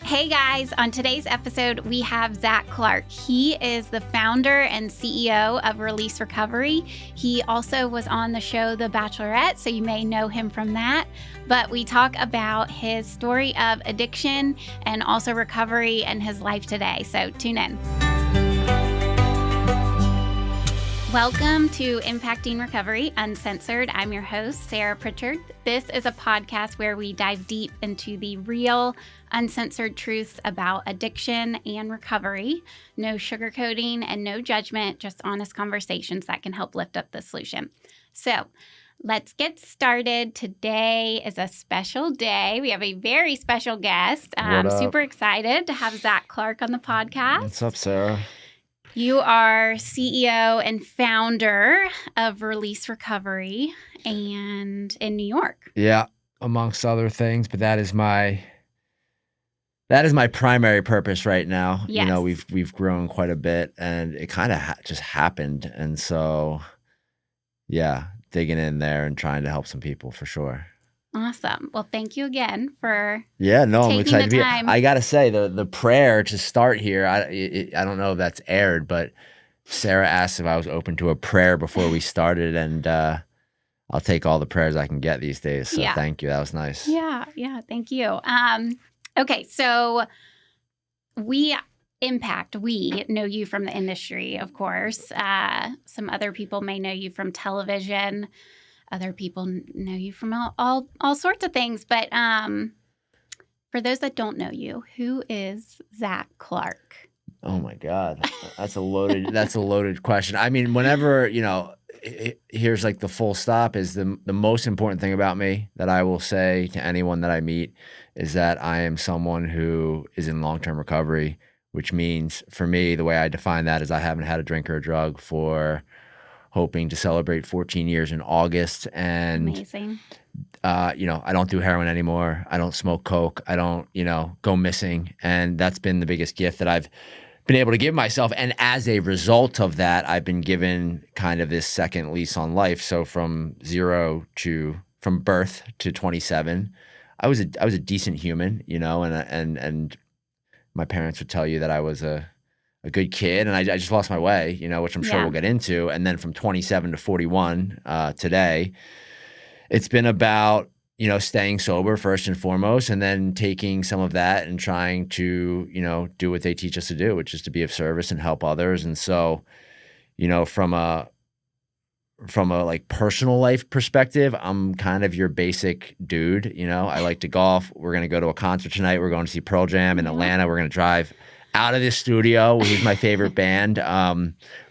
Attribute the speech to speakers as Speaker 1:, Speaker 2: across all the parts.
Speaker 1: Hey guys, on today's episode, we have Zac Clark. He is the founder and CEO of Release Recovery. He also was on the show The Bachelorette, so you may know him from that. But we talk about his story of addiction and also recovery and his life today. So tune in. Welcome to Impacting Recovery Uncensored. I'm your host, Sarah Pritchard. This is a podcast where we dive deep into the real, uncensored truths about addiction and recovery. No sugarcoating and no judgment, just honest conversations that can help lift up the solution. So let's get started. Today is a special day. We have a very special guest. I'm super excited to have Zac Clark on the podcast.
Speaker 2: What's up, Sarah?
Speaker 1: You are CEO and founder of Release Recovery and in New York.
Speaker 2: Yeah, amongst other things, but that is my primary purpose right now.
Speaker 1: Yes.
Speaker 2: You know, we've grown quite a bit, and it kind of just happened, and so yeah, digging in there and trying to help some people for sure.
Speaker 1: Awesome. Well, thank you again for
Speaker 2: I'm excited to be here.
Speaker 1: time.
Speaker 2: I gotta say the prayer to start here. I don't know if that's aired, but Sarah asked if I was open to a prayer before we started, and I'll take all the prayers I can get these days. So Thank you. That was nice.
Speaker 1: Yeah. Thank you. Okay, so we know you from the industry, of course. Some other people may know you from television. Other people know you from all sorts of things. But for those that don't know you, who is Zac Clark?
Speaker 2: Oh my God, that's a loaded question. I mean, whenever here's like the full stop is the most important thing about me that I will say to anyone that I meet is that I am someone who is in long-term recovery, which means for me, the way I define that is I haven't had a drink or a drug for hoping to celebrate 14 years in August. And
Speaker 1: amazing.
Speaker 2: I don't do heroin anymore. I don't smoke coke. I don't, go missing. And that's been the biggest gift that I've been able to give myself. And as a result of that, I've been given kind of this second lease on life. So from birth to 27, I was a decent human, and my parents would tell you that I was a good kid, and I just lost my way, which I'm sure we'll get into. And then from 27 to 41 today, it's been about, staying sober first and foremost, and then taking some of that and trying to, do what they teach us to do, which is to be of service and help others. And so, from a like personal life perspective, I'm kind of your basic dude. I like to golf. We're going to go to a concert tonight. We're going to see Pearl Jam in Atlanta. We're going to drive out of this studio, who's my favorite band.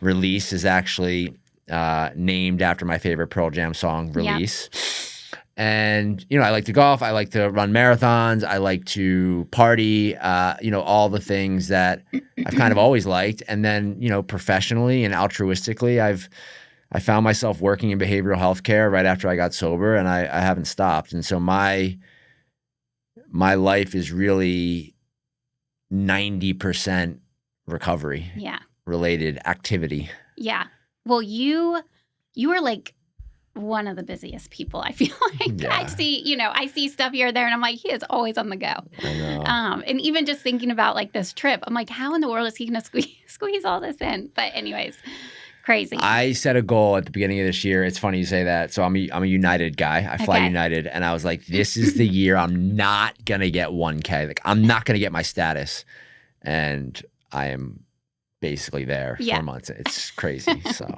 Speaker 2: Release is actually named after my favorite Pearl Jam song, Release. Yep. And, I like to golf. I like to run marathons. I like to party, all the things that I've kind of always liked. And then, professionally and altruistically, I found myself working in behavioral health care right after I got sober, and I haven't stopped. And so my life is really 90% recovery related activity. Yeah.
Speaker 1: Well, you are like one of the busiest people, I feel like. Yeah. I see stuff here or there, and I'm like, he is always on the go.
Speaker 2: I know.
Speaker 1: And even just thinking about like this trip, I'm like, how in the world is he going to squeeze all this in? But anyways, crazy.
Speaker 2: I set a goal at the beginning of this year. It's funny you say that. So I'm a United guy. I fly United, and I was like, this is the year I'm not going to get 1K. Like, I'm not going to get my status. And I am basically there 4 months. It's crazy. So,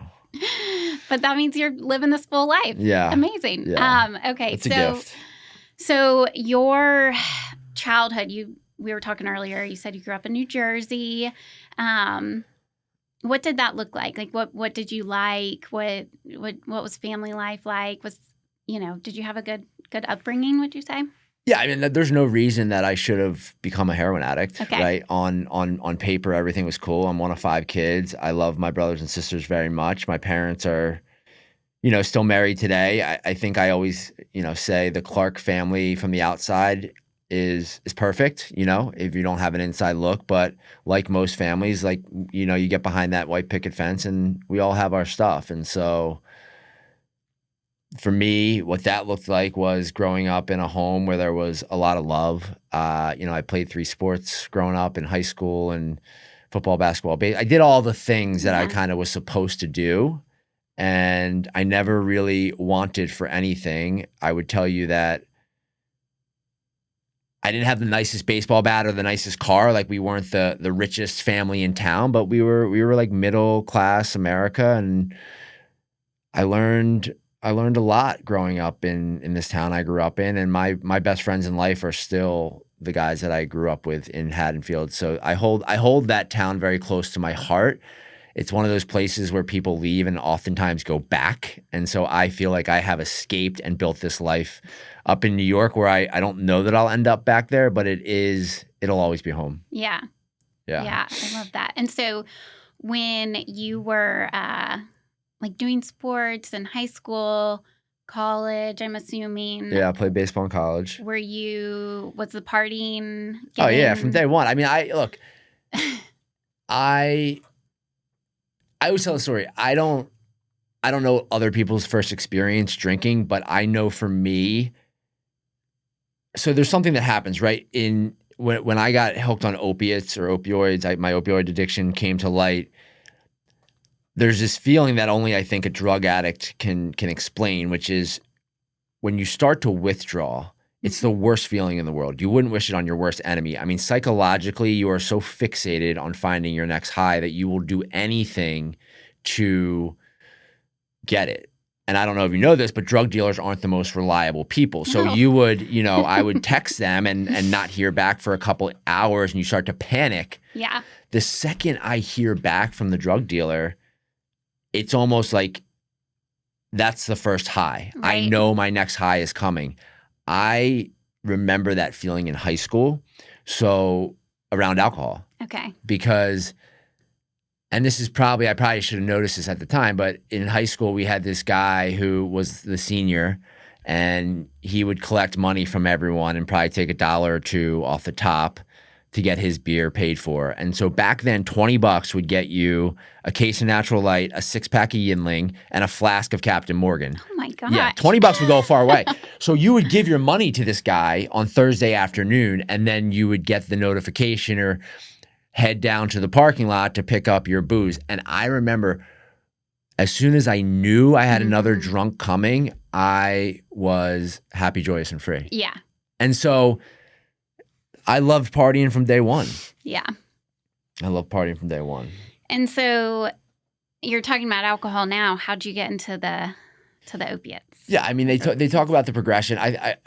Speaker 1: but that means you're living this full life.
Speaker 2: Yeah.
Speaker 1: Amazing.
Speaker 2: Yeah.
Speaker 1: Okay.
Speaker 2: It's a gift.
Speaker 1: So your childhood, we were talking earlier, you said you grew up in New Jersey. What did that look like? Like, what did you like? What was family life like? Did you have a good upbringing, would you say?
Speaker 2: Yeah, I mean, there's no reason that I should have become a heroin addict, right? On paper, everything was cool. I'm one of 5 kids. I love my brothers and sisters very much. My parents are, still married today. I think I always, say the Clark family from the outside is perfect, if you don't have an inside look. But like most families, like, you get behind that white picket fence and we all have our stuff. And so For me, what that looked like was growing up in a home where there was a lot of love. I played 3 sports growing up in high school and football, basketball. I did all the things that I kind of was supposed to do, and I never really wanted for anything. I would tell you that I didn't have the nicest baseball bat or the nicest car. Like, we weren't the richest family in town, but we were like middle class America, and I learned a lot growing up in this town I grew up in, and my best friends in life are still the guys that I grew up with in Haddonfield. So I hold that town very close to my heart. It's one of those places where people leave and oftentimes go back. And so I feel like I have escaped and built this life up in New York, where I don't know that I'll end up back there, but it'll always be home.
Speaker 1: Yeah.
Speaker 2: Yeah.
Speaker 1: Yeah. I love that. And so when you were like doing sports in high school, college, I'm assuming.
Speaker 2: Yeah, I played baseball in college.
Speaker 1: Was the partying
Speaker 2: Oh yeah, from day one. I mean, I always tell the story. I don't know other people's first experience drinking, but I know for me, so there's something that happens, right? When I got hooked on opiates or opioids, my opioid addiction came to light. There's this feeling that only I think a drug addict can explain, which is when you start to withdraw, it's the worst feeling in the world. You wouldn't wish it on your worst enemy. I mean, psychologically, you are so fixated on finding your next high that you will do anything to get it. And I don't know if you know this, but drug dealers aren't the most reliable people. So you would, I would text them and not hear back for a couple hours, and you start to panic.
Speaker 1: Yeah.
Speaker 2: The second I hear back from the drug dealer, it's almost like that's the first high.
Speaker 1: Right.
Speaker 2: I know my next high is coming. I remember that feeling in high school, so around alcohol.
Speaker 1: Okay.
Speaker 2: Because, and I probably should have noticed this at the time, but in high school we had this guy who was the senior, and he would collect money from everyone and probably take $1 or $2 off the top to get his beer paid for. And so back then, $20 would get you a case of Natural Light, a 6-pack of Yinling, and a flask of Captain Morgan.
Speaker 1: Oh my God.
Speaker 2: Yeah, $20 would go a far way. So you would give your money to this guy on Thursday afternoon, and then you would get the notification or head down to the parking lot to pick up your booze. And I remember as soon as I knew I had another drunk coming, I was happy, joyous, and free.
Speaker 1: Yeah.
Speaker 2: And so I loved partying from day one.
Speaker 1: Yeah.
Speaker 2: I love partying from day one.
Speaker 1: And so you're talking about alcohol now. How'd you get into the opiates? Yeah,
Speaker 2: I mean, they talk about the progression.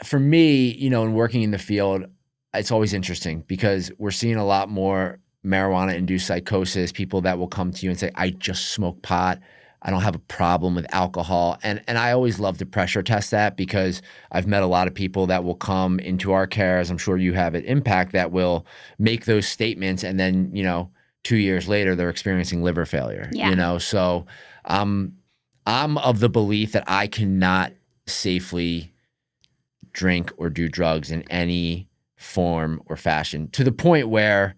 Speaker 2: For me, in working in the field, it's always interesting because we're seeing a lot more marijuana-induced psychosis, people that will come to you and say, I just smoke pot. I don't have a problem with alcohol. And I always love to pressure test that because I've met a lot of people that will come into our care, as I'm sure you have at Impact, that will make those statements and then, 2 years later, they're experiencing liver failure.
Speaker 1: Yeah.
Speaker 2: So I'm of the belief that I cannot safely drink or do drugs in any form or fashion, to the point where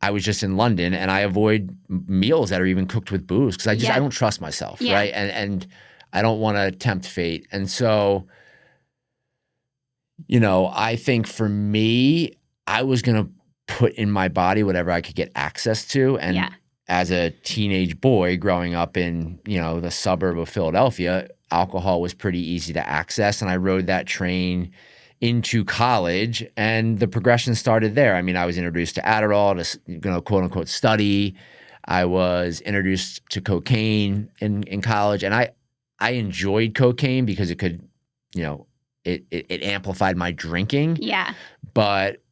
Speaker 2: I was just in London and I avoid meals that are even cooked with booze because I don't trust myself, right? And I don't want to tempt fate. And so, I think for me, I was going to put in my body whatever I could get access to. And as a teenage boy growing up in, the suburb of Philadelphia, alcohol was pretty easy to access. And I rode that train into college, and the progression started there. I mean, I was introduced to Adderall to, quote unquote, study. I was introduced to cocaine in college, and I enjoyed cocaine because it could, it amplified my drinking.
Speaker 1: Yeah.
Speaker 2: But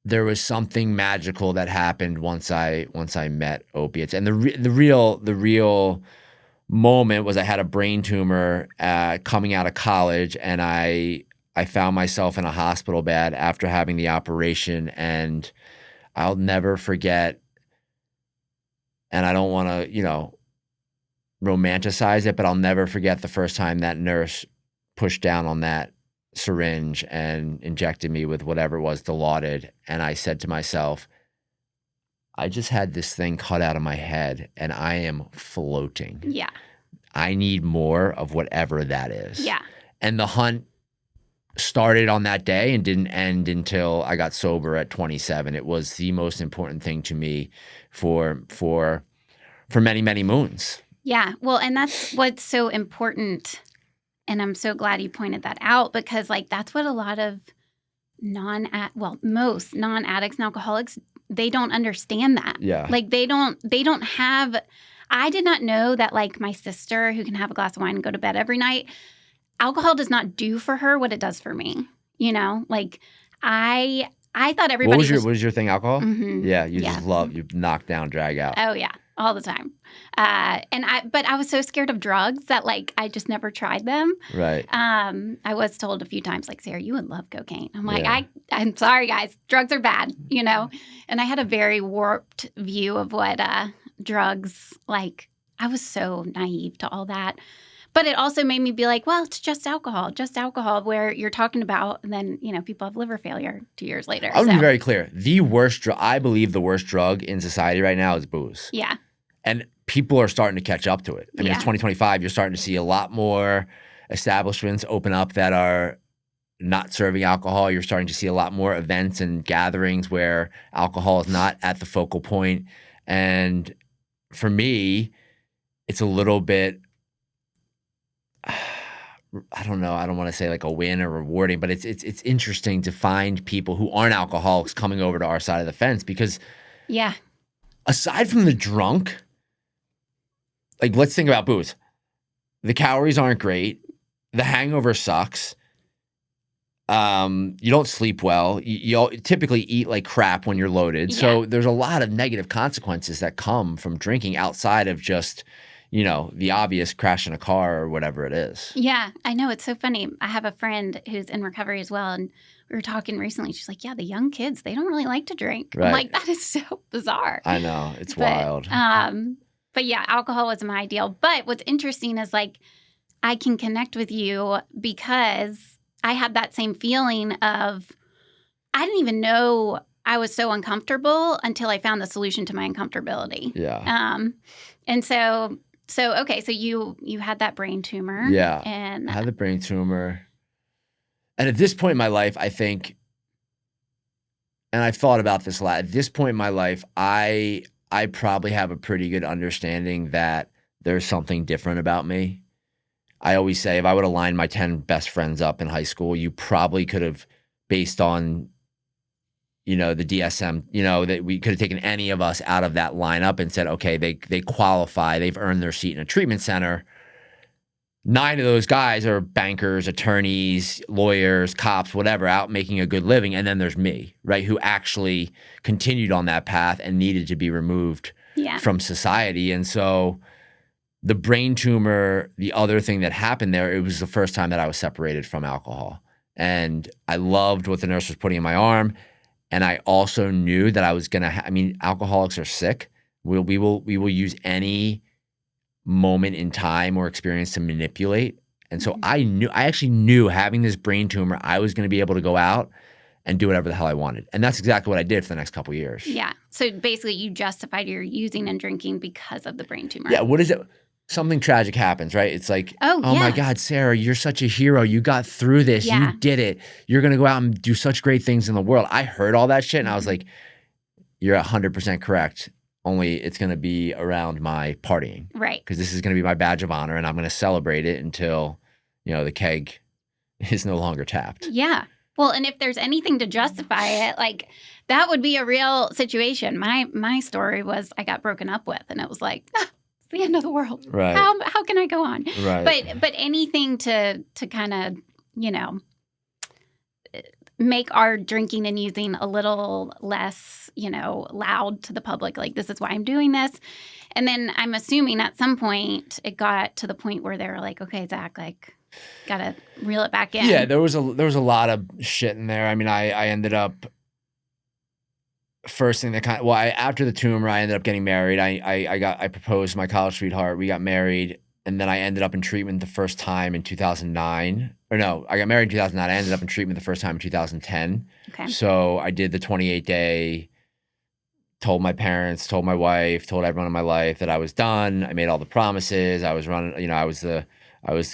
Speaker 2: there was something magical that happened once I met opiates, and the real moment was I had a brain tumor coming out of college, and I found myself in a hospital bed after having the operation, and I'll never forget, and I don't want to, romanticize it, but I'll never forget the first time that nurse pushed down on that syringe and injected me with whatever it was, Dilaudid, and I said to myself, I just had this thing cut out of my head, and I am floating.
Speaker 1: Yeah.
Speaker 2: I need more of whatever that is.
Speaker 1: Yeah.
Speaker 2: And the hunt started on that day and didn't end until I got sober at 27. It was the most important thing to me for many, many moons.
Speaker 1: Yeah. Well, and that's what's so important. And I'm so glad you pointed that out, because like that's what a lot of most non-addicts and alcoholics, they don't understand that.
Speaker 2: Yeah.
Speaker 1: Like they don't have, I did not know that like my sister, who can have a glass of wine and go to bed every night, alcohol does not do for her what it does for me. You know, like I thought everybody
Speaker 2: what was your thing, alcohol?
Speaker 1: Mm-hmm.
Speaker 2: Yeah, you just love, you knock down, drag out.
Speaker 1: Oh yeah, all the time. But I was so scared of drugs that like I just never tried them.
Speaker 2: Right.
Speaker 1: I was told a few times like, Sarah, you would love cocaine. I'm like, I'm sorry guys, drugs are bad, you know? And I had a very warped view of what drugs, like I was so naive to all that. But it also made me be like, well, it's just alcohol, where you're talking about, and then, you know, people have liver failure 2 years later.
Speaker 2: I would be very clear. I believe the worst drug in society right now is booze.
Speaker 1: Yeah.
Speaker 2: And people are starting to catch up to it. I mean, it's 2025. You're starting to see a lot more establishments open up that are not serving alcohol. You're starting to see a lot more events and gatherings where alcohol is not at the focal point. And for me, it's a little bit, I don't know. I don't want to say like a win or rewarding, but it's interesting to find people who aren't alcoholics coming over to our side of the fence, because aside from the drunk, like let's think about booze. The calories aren't great. The hangover sucks. You don't sleep well. You typically eat like crap when you're loaded. Yeah. So there's a lot of negative consequences that come from drinking outside of just, you know, the obvious crashing a car or whatever it is.
Speaker 1: Yeah, I know. It's so funny. I have a friend who's in recovery as well, and we were talking recently. She's like, yeah, the young kids, they don't really like to drink. Right. I'm like, that is so bizarre.
Speaker 2: I know. It's wild.
Speaker 1: But yeah, alcohol was my ideal. But what's interesting is like, I can connect with you because I had that same feeling of, I didn't even know I was so uncomfortable until I found the solution to my uncomfortability.
Speaker 2: Yeah.
Speaker 1: And so you had that brain tumor.
Speaker 2: Yeah.
Speaker 1: And
Speaker 2: I had the brain tumor. And at this point in my life, I think, and I've thought about this a lot, at this point in my life, I probably have a pretty good understanding that there's something different about me. I always say if I would have lined my 10 best friends up in high school, you probably could have, based on, you know, the DSM, you know, that we could have taken any of us out of that lineup and said, okay, they qualify, they've earned their seat in a treatment center. 9 of those guys are bankers, attorneys, lawyers, cops, whatever, out making a good living. And then there's me, right, who actually continued on that path and needed to be removed from society. And so the brain tumor, the other thing that happened there, it was the first time that I was separated from alcohol. And I loved what the nurse was putting in my arm. And I also knew that I was going to, I mean, alcoholics are sick. We will use any moment in time or experience to manipulate. And so I actually knew having this brain tumor, I was going to be able to go out and do whatever the hell I wanted. And that's exactly what I did for the next couple of years. Yeah.
Speaker 1: So basically you justified your using and drinking because of the brain tumor.
Speaker 2: Yeah. What is it? Something tragic happens, right? It's like, oh my God, Sarah, you're such a hero. You got through this. Yeah. You did it. You're going to go out and do such great things in the world. I heard all that shit and I was like, you're 100% correct. Only it's going to be around my partying.
Speaker 1: Right.
Speaker 2: Because this is going to be my badge of honor and I'm going to celebrate it until, you know, the keg is no longer tapped.
Speaker 1: Yeah. Well, and if there's anything to justify it, like that would be a real situation. My story was I got broken up with and it was like, it's the end of the world.
Speaker 2: Right.
Speaker 1: How can I go on?
Speaker 2: Right.
Speaker 1: But anything to kind of, you know, make our drinking and using a little less, you know, loud to the public. Like, this is why I'm doing this. And then I'm assuming at some point it got to the point where they were like, okay, Zach, like, gotta reel it back in.
Speaker 2: Yeah, there was a lot of shit in there. I mean, I ended up first thing that after the tumor, I ended up getting married. I proposed to my college sweetheart. We got married, and then I ended up in treatment the first time in 2009. Or no, I got married in 2009. I ended up in treatment the first time in 2010.
Speaker 1: Okay.
Speaker 2: So I did the 28-day told my parents, told my wife, told everyone in my life that I was done. I made all the promises. I was running, I was the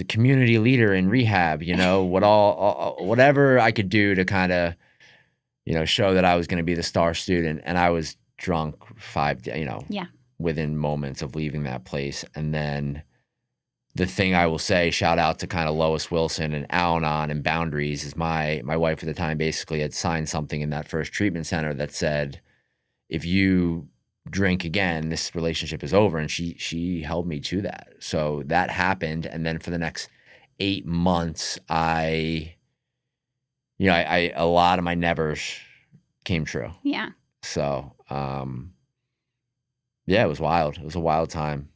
Speaker 2: community leader in rehab, whatever I could do to kind of, show that I was going to be the star student. And I was drunk
Speaker 1: Yeah.
Speaker 2: within moments of leaving that place. And then the thing I will say, shout out to kind of Lois Wilson and Al-Anon and Boundaries, is my wife at the time basically had signed something in that first treatment center that said, if you drink again, this relationship is over. And she held me to that. So that happened. And then for the next 8 months, a lot of my nevers came true.
Speaker 1: Yeah.
Speaker 2: So, it was wild. It was a wild time.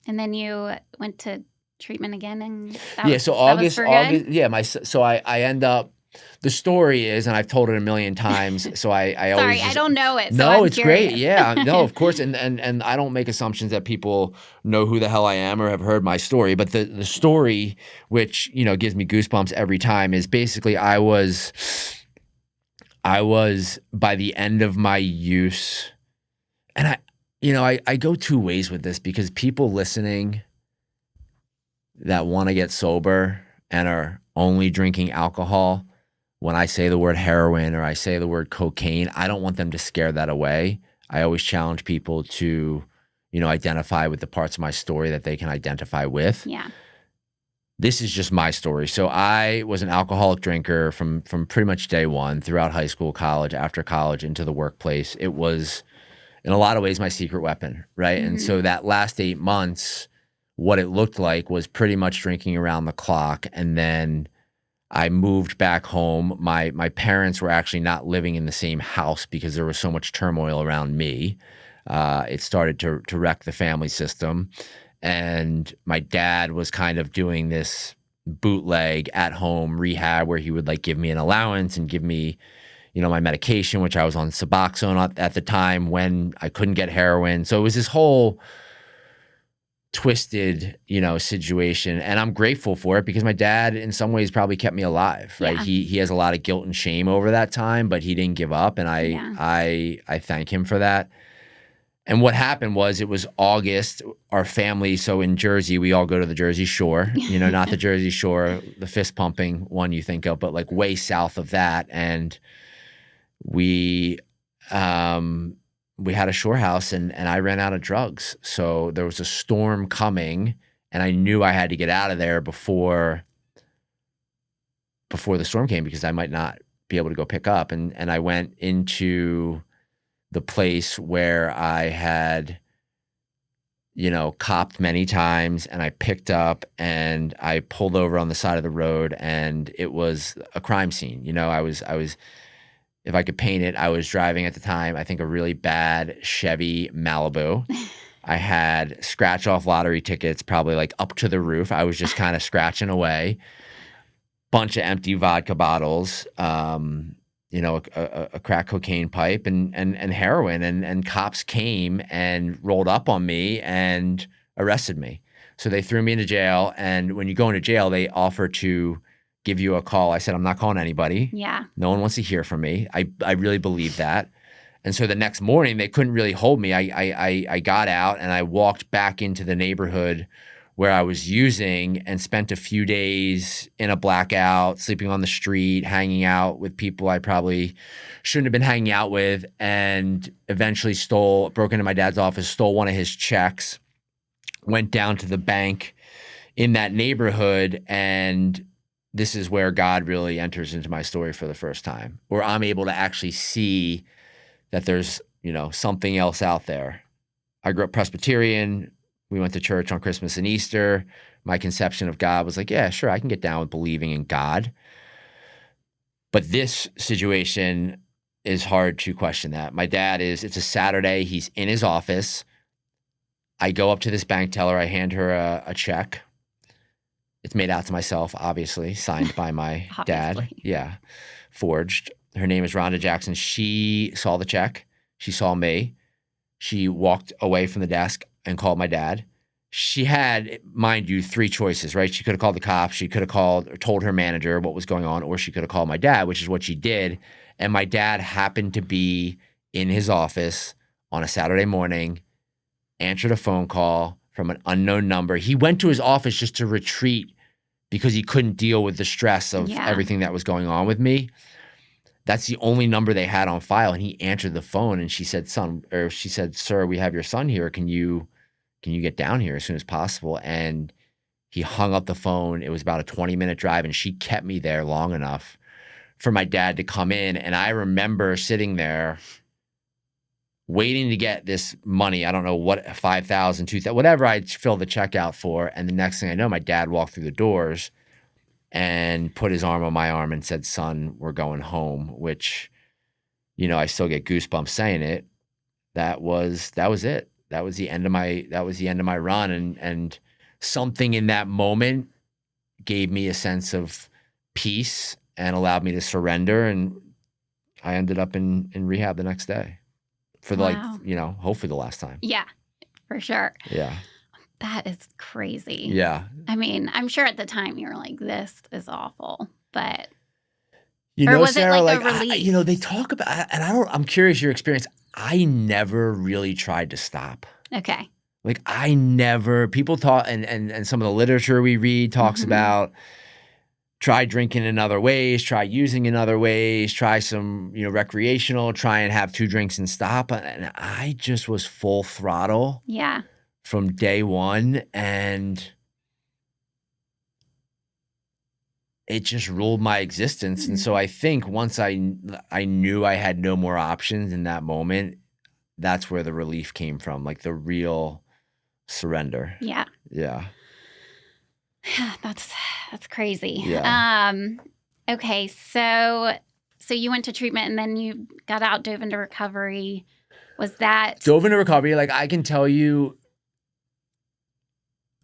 Speaker 1: And then you went to treatment again, and
Speaker 2: so August, so I end up, the story is, and I've told it a million times, so I always
Speaker 1: I don't know it. So
Speaker 2: no,
Speaker 1: I'm
Speaker 2: it's
Speaker 1: curious.
Speaker 2: great. Yeah, no, of course. And I don't make assumptions that people know who the hell I am or have heard my story. But the story, which, gives me goosebumps every time, is basically I was by the end of my use, and I go two ways with this, because people listening that want to get sober and are only drinking alcohol, when I say the word heroin or I say the word cocaine, I don't want them to scare that away. I always challenge people to, identify with the parts of my story that they can identify with.
Speaker 1: Yeah.
Speaker 2: This is just my story. So I was an alcoholic drinker from pretty much day one, throughout high school, college, after college, into the workplace. It was, in a lot of ways, my secret weapon, right?
Speaker 1: Mm-hmm.
Speaker 2: And so that last 8 months, what it looked like was pretty much drinking around the clock. And then I moved back home. My parents were actually not living in the same house because there was so much turmoil around me. It started to wreck the family system. And my dad was kind of doing this bootleg at home rehab where he would give me an allowance and give me, my medication, which I was on Suboxone at the time when I couldn't get heroin. So it was this whole twisted, situation. And I'm grateful for it, because my dad in some ways probably kept me alive, right?
Speaker 1: Yeah.
Speaker 2: He has a lot of guilt and shame over that time, but he didn't give up. And I thank him for that. And what happened was, it was August, our family. So in Jersey, we all go to the Jersey Shore, not the Jersey Shore, the fist pumping one you think of, but way south of that. And we had a shore house, and I ran out of drugs. So there was a storm coming, and I knew I had to get out of there before the storm came, because I might not be able to go pick up. And I went into the place where I had, copped many times, and I picked up and I pulled over on the side of the road, and it was a crime scene. I was if I could paint it, I was driving at the time, I think, a really bad Chevy Malibu. I had scratch-off lottery tickets probably up to the roof. I was just kind of scratching away. Bunch of empty vodka bottles, a crack cocaine pipe, and heroin. And cops came and rolled up on me and arrested me. So they threw me into jail. And when you go into jail, they offer to give you a call. I said, I'm not calling anybody.
Speaker 1: Yeah.
Speaker 2: No one wants to hear from me. I really believe that. And so the next morning, they couldn't really hold me. I got out and I walked back into the neighborhood where I was using, and spent a few days in a blackout, sleeping on the street, hanging out with people I probably shouldn't have been hanging out with, and eventually broke into my dad's office, stole one of his checks, went down to the bank in that neighborhood, and this is where God really enters into my story for the first time, where I'm able to actually see that there's, something else out there. I grew up Presbyterian. We went to church on Christmas and Easter. My conception of God was yeah, sure, I can get down with believing in God. But this situation is hard to question that. My dad it's a Saturday. He's in his office. I go up to this bank teller. I hand her a check. It's made out to myself, obviously, signed by my dad. Yeah, forged. Her name is Rhonda Jackson. She saw the check. She saw me. She walked away from the desk and called my dad. She had, mind you, 3 choices, right? She could have called the cops. She could have called or told her manager what was going on, or she could have called my dad, which is what she did. And my dad happened to be in his office on a Saturday morning, answered a phone call from an unknown number. He went to his office just to retreat because he couldn't deal with the stress of everything that was going on with me. That's the only number they had on file. And he answered the phone and she said, sir, we have your son here. Can you get down here as soon as possible? And he hung up the phone. It was about a 20-minute drive, and she kept me there long enough for my dad to come in. And I remember sitting there waiting to get this money. I don't know what, $5,000, $2,000, whatever I filled the check out for. And the next thing I know, my dad walked through the doors and put his arm on my arm and said, son, we're going home, which, I still get goosebumps saying it. That was it. That was the end of my run. And something in that moment gave me a sense of peace and allowed me to surrender. And I ended up in rehab the next day for hopefully the last time.
Speaker 1: Yeah, for sure.
Speaker 2: Yeah.
Speaker 1: That is crazy.
Speaker 2: Yeah.
Speaker 1: I mean, I'm sure at the time you were like, this is awful, but
Speaker 2: or was
Speaker 1: Sarah,
Speaker 2: it
Speaker 1: like a relief?
Speaker 2: They talk about, and I'm curious your experience. I never really tried to stop.
Speaker 1: Okay.
Speaker 2: Like people talk, and some of the literature we read talks about try drinking in other ways, try using in other ways, try some, recreational, try and have 2 drinks and stop. And I just was full throttle.
Speaker 1: Yeah.
Speaker 2: From day one, and it just ruled my existence. And so I think once I knew I had no more options in that moment, that's where the relief came from, like the real surrender.
Speaker 1: Yeah.
Speaker 2: Yeah.
Speaker 1: That's crazy.
Speaker 2: Yeah.
Speaker 1: Okay, so you went to treatment and then you got out, dove into recovery. Was that
Speaker 2: dove into recovery? Like, I can tell you,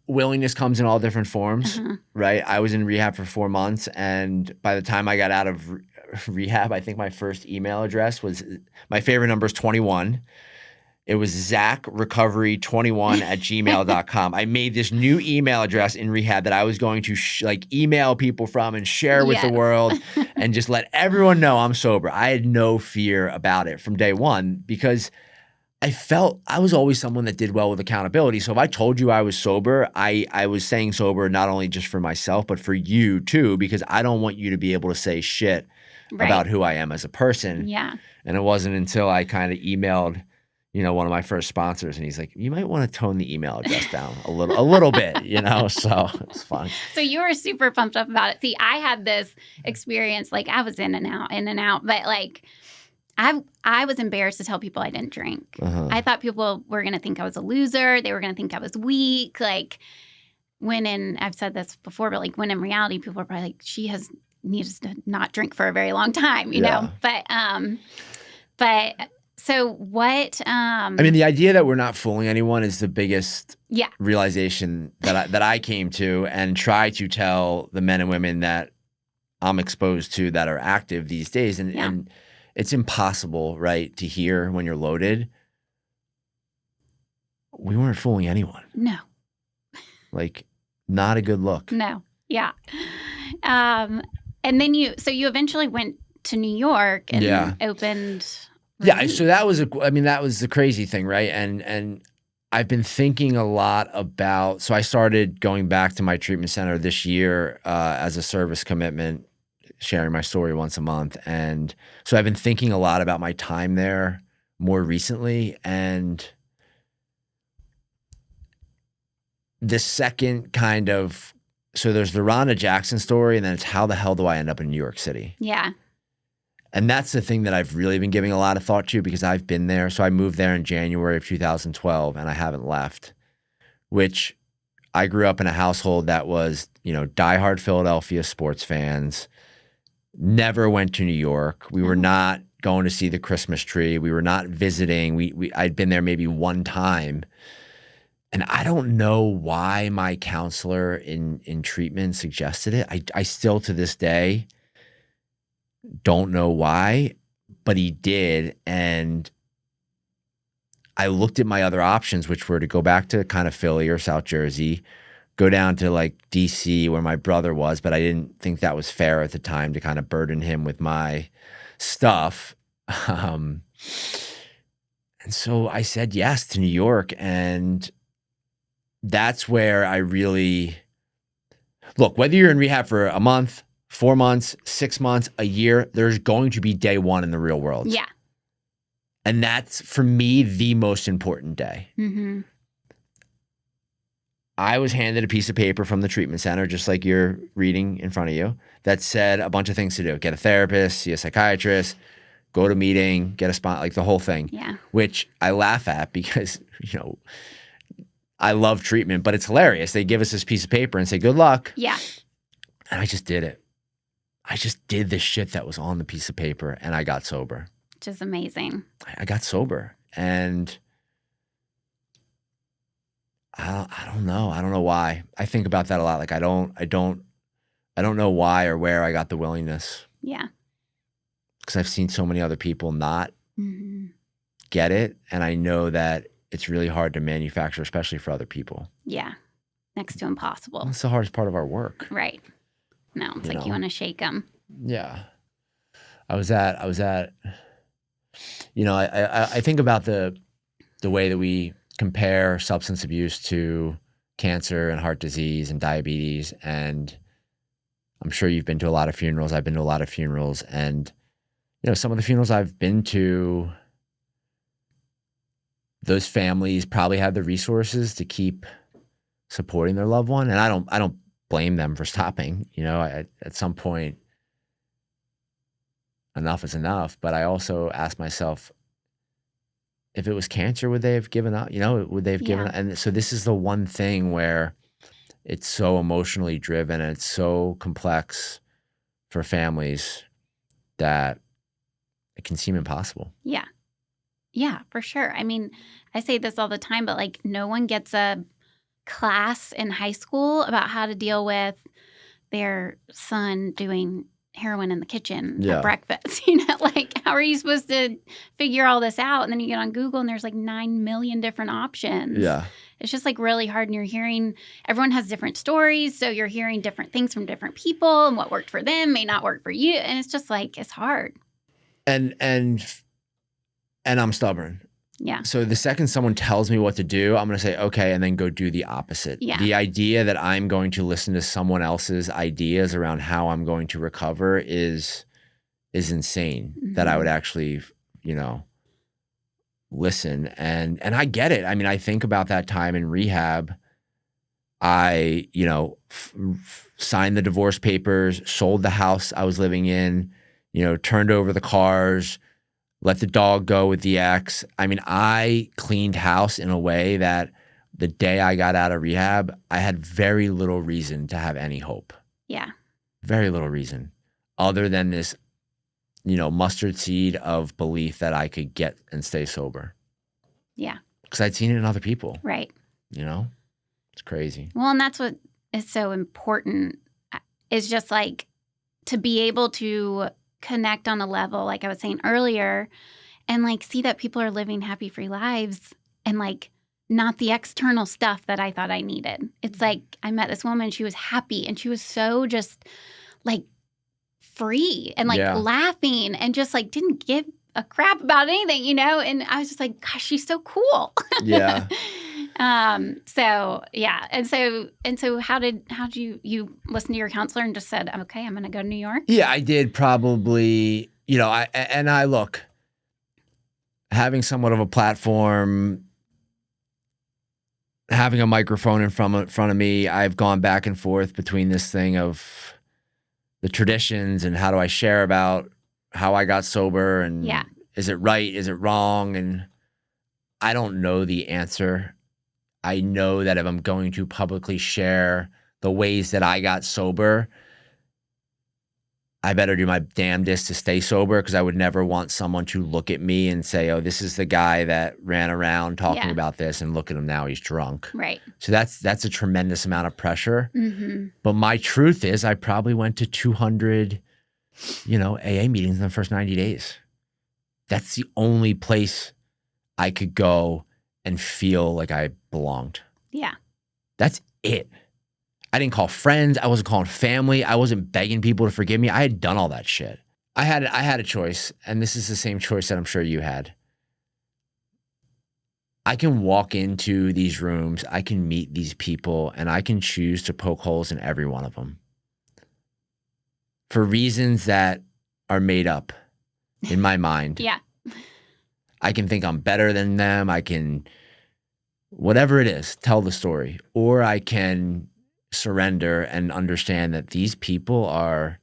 Speaker 2: willingness comes in all different forms, right? I was in rehab for 4 months, and by the time I got out of rehab, I think my first email address was, my favorite number is 21. It was zacrecovery21@gmail.com. I made this new email address in rehab that I was going to email people from and share with the world and just let everyone know I'm sober. I had no fear about it from day one because I felt I was always someone that did well with accountability. So if I told you I was sober, I was saying sober not only just for myself, but for you too, because I don't want you to be able to say shit about who I am as a person.
Speaker 1: Yeah.
Speaker 2: And it wasn't until I kind of emailed, one of my first sponsors, and he's like, you might want to tone the email address down a little bit, so it's fun.
Speaker 1: So you were super pumped up about it. See, I had this experience, like I was in and out, but like I was embarrassed to tell people I didn't drink. I thought people were going to think I was a loser. They were going to think I was weak. Like I've said this before, but like when in reality, people are probably like, she needs to not drink for a very long time, you know? But so what? I
Speaker 2: mean, the idea that we're not fooling anyone is the biggest realization that I came to, and try to tell the men and women that I'm exposed to that are active these days. And it's impossible, right, to hear when you're loaded. We weren't fooling anyone.
Speaker 1: No.
Speaker 2: Like, not a good look.
Speaker 1: No. Yeah. And then you eventually went to New York and opened.
Speaker 2: Yeah. So that was the crazy thing, right? And I've been thinking a lot about, so I started going back to my treatment center this year as a service commitment, sharing my story once a month. And so I've been thinking a lot about my time there more recently. And the second so there's the Rhonda Jackson story, and then it's how the hell do I end up in New York City?
Speaker 1: Yeah.
Speaker 2: And that's the thing that I've really been giving a lot of thought to, because I've been there. So I moved there in January of 2012, and I haven't left, which I grew up in a household that was, diehard Philadelphia sports fans. Never went to New York. We were not going to see the Christmas tree. We were not visiting. I'd been there maybe one time. And I don't know why my counselor in treatment suggested it. I still to this day don't know why, but he did. And I looked at my other options, which were to go back to kind of Philly or South Jersey, go down to like DC where my brother was, but I didn't think that was fair at the time to kind of burden him with my stuff. And And so I said yes to New York. And that's where I really look, whether you're in rehab for a month, 4 months, 6 months, a year, there's going to be day one in the real world.
Speaker 1: Yeah.
Speaker 2: And that's, for me, the most important day.
Speaker 1: Mm-hmm.
Speaker 2: I was handed a piece of paper from the treatment center, just like you're reading in front of you, that said a bunch of things to do. Get a therapist, see a psychiatrist, go to a meeting, get a spot, like the whole thing.
Speaker 1: Yeah.
Speaker 2: Which I laugh at because, I love treatment, but it's hilarious. They give us this piece of paper and say, good luck.
Speaker 1: Yeah.
Speaker 2: And I just did it. I just did the shit that was on the piece of paper, and I got sober.
Speaker 1: Which is amazing.
Speaker 2: I got sober, and I don't know. I don't know why. I think about that a lot. Like I don't know why or where I got the willingness.
Speaker 1: Yeah.
Speaker 2: Because I've seen so many other people not get it, and I know that it's really hard to manufacture, especially for other people.
Speaker 1: Yeah. Next to impossible.
Speaker 2: That's the hardest part of our work.
Speaker 1: Right. No, it's like you want to shake them.
Speaker 2: Yeah. I think about the way that we compare substance abuse to cancer and heart disease and diabetes. And I'm sure you've been to a lot of funerals. I've been to a lot of funerals. And, some of the funerals I've been to, those families probably have the resources to keep supporting their loved one. And I don't blame them for stopping. At some point, enough is enough. But I also ask myself, if it was cancer, would they have given up? Would they have given up? And so this is the one thing where it's so emotionally driven and it's so complex for families that it can seem impossible.
Speaker 1: Yeah. Yeah, for sure. I mean, I say this all the time, but like no one gets a class in high school about how to deal with their son doing heroin in the kitchen at breakfast. Like how are you supposed to figure all this out? And then you get on Google and there's like 9 million different options.
Speaker 2: Yeah.
Speaker 1: It's just like really hard, and you're hearing everyone has different stories, so you're hearing different things from different people, and what worked for them may not work for you, and it's just like it's hard.
Speaker 2: And I'm stubborn.
Speaker 1: Yeah.
Speaker 2: So the second someone tells me what to do, I'm going to say, okay, and then go do the opposite.
Speaker 1: Yeah.
Speaker 2: The idea that I'm going to listen to someone else's ideas around how I'm going to recover is insane. That I would actually, listen. And I get it. I mean, I think about that time in rehab. I, signed the divorce papers, sold the house I was living in, turned over the cars, let the dog go with the ex. I mean, I cleaned house in a way that the day I got out of rehab, I had very little reason to have any hope.
Speaker 1: Yeah.
Speaker 2: Very little reason other than this, mustard seed of belief that I could get and stay sober.
Speaker 1: Yeah.
Speaker 2: Because I'd seen it in other people.
Speaker 1: Right.
Speaker 2: It's crazy.
Speaker 1: Well, and that's what is so important is just like to be able to connect on a level, like I was saying earlier, and like see that people are living happy, free lives and like not the external stuff that I thought I needed. It's like I met this woman, she was happy and she was so just like free and like laughing and just like didn't give a crap about anything, and I was just like, gosh, she's so cool.
Speaker 2: Yeah.
Speaker 1: So yeah. And so how did you listen to your counselor and just said, okay, I'm going to go to New York?
Speaker 2: Yeah, I did probably, I look, having somewhat of a platform, having a microphone in front of me, I've gone back and forth between this thing of the traditions and how do I share about how I got sober and is it right? Is it wrong? And I don't know the answer. I know that if I'm going to publicly share the ways that I got sober, I better do my damnedest to stay sober because I would never want someone to look at me and say, oh, this is the guy that ran around talking about this and look at him now, he's drunk.
Speaker 1: Right.
Speaker 2: So that's a tremendous amount of pressure.
Speaker 1: Mm-hmm.
Speaker 2: But my truth is I probably went to 200, AA meetings in the first 90 days. That's the only place I could go and feel like I belonged.
Speaker 1: Yeah.
Speaker 2: That's it. I didn't call friends. I wasn't calling family. I wasn't begging people to forgive me. I had done all that shit. I had a choice, and this is the same choice that I'm sure you had. I can walk into these rooms, I can meet these people, and I can choose to poke holes in every one of them for reasons that are made up in my mind.
Speaker 1: Yeah.
Speaker 2: I can think I'm better than them. I can, whatever it is, tell the story. Or I can surrender and understand that these people are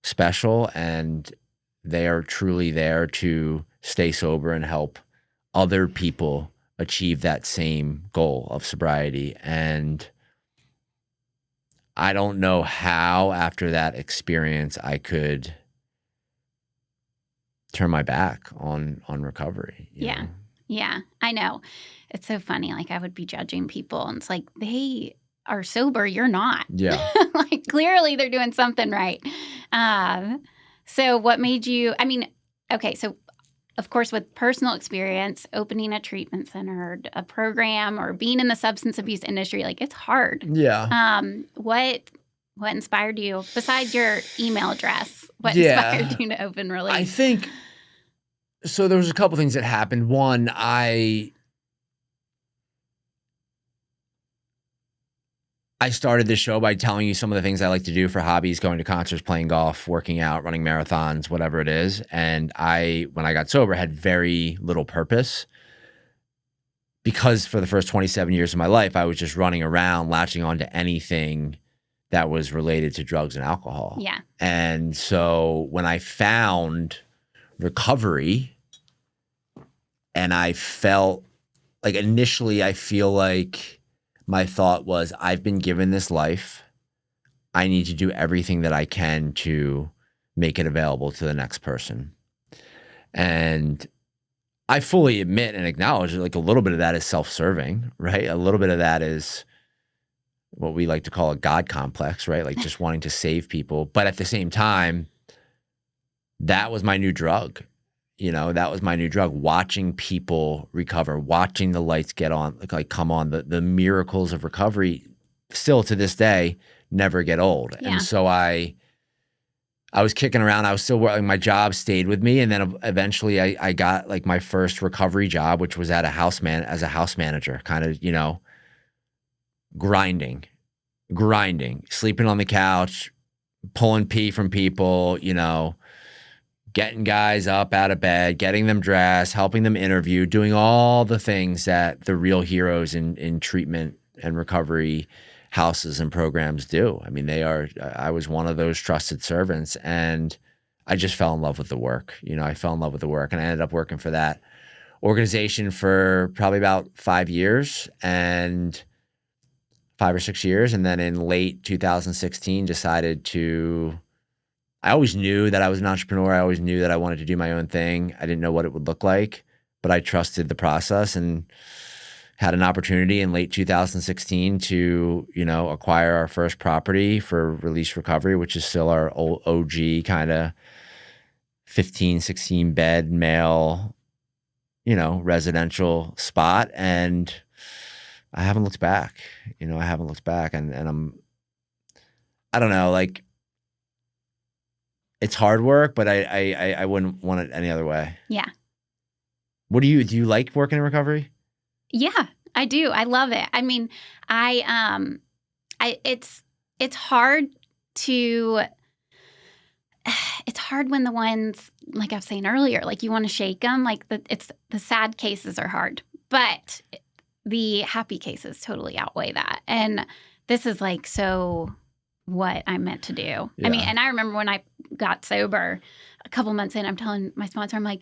Speaker 2: special and they are truly there to stay sober and help other people achieve that same goal of sobriety. And I don't know how after that experience I could turn my back on recovery. You
Speaker 1: Yeah.
Speaker 2: know?
Speaker 1: Yeah. I know. It's so funny. Like I would be judging people and it's like they are sober, you're not.
Speaker 2: Yeah.
Speaker 1: Like clearly they're doing something right. So what made you, I mean, okay, so of course with personal experience, opening a treatment center, a program, or being in the substance abuse industry, like it's hard.
Speaker 2: Yeah.
Speaker 1: What inspired you besides your email address? What
Speaker 2: Yeah.
Speaker 1: inspired you to open Release?
Speaker 2: I think so. There was a couple things that happened. One, I started this show by telling you some of the things I like to do for hobbies, going to concerts, playing golf, working out, running marathons, whatever it is. And when I got sober, had very little purpose because for the first 27 years of my life, I was just running around, latching onto anything that was related to drugs and alcohol.
Speaker 1: Yeah.
Speaker 2: And so when I found recovery and I felt like initially, I feel like my thought was, I've been given this life. I need to do everything that I can to make it available to the next person. And I fully admit and acknowledge that like a little bit of that is self-serving, right? A little bit of that is what we like to call a God complex, right? Like just wanting to save people. But at the same time, that was my new drug. You know, that was my new drug, watching people recover, watching the lights get on, like come on. The miracles of recovery still to this day never get old.
Speaker 1: Yeah.
Speaker 2: And so I was kicking around. I was still working. My job stayed with me. And then eventually I got like my first recovery job, which was at as a house manager, kind of, you know, grinding, sleeping on the couch, pulling pee from people, you know, getting guys up out of bed, getting them dressed, helping them interview, doing all the things that the real heroes in treatment and recovery houses and programs do. I mean, I was one of those trusted servants, and I just fell in love with the work. You know, I fell in love with the work, and I ended up working for that organization for probably about 5 years and 5 or 6 years. And then in late 2016, I always knew that I was an entrepreneur. I always knew that I wanted to do my own thing. I didn't know what it would look like, but I trusted the process and had an opportunity in late 2016 to, you know, acquire our first property for Release Recovery, which is still our old OG kind of 15, 16 bed male, you know, residential spot. And I haven't looked back, you know, and I don't know, like, it's hard work, but I wouldn't want it any other way.
Speaker 1: Yeah.
Speaker 2: Do you like working in recovery?
Speaker 1: Yeah, I do. I love it. I mean, it's hard when the ones, like I was saying earlier, like you want to shake them, like the sad cases are hard, but the happy cases totally outweigh that. And this is like, so what I'm meant to do. Yeah. I mean, and I remember when I got sober a couple months in, I'm telling my sponsor, I'm like,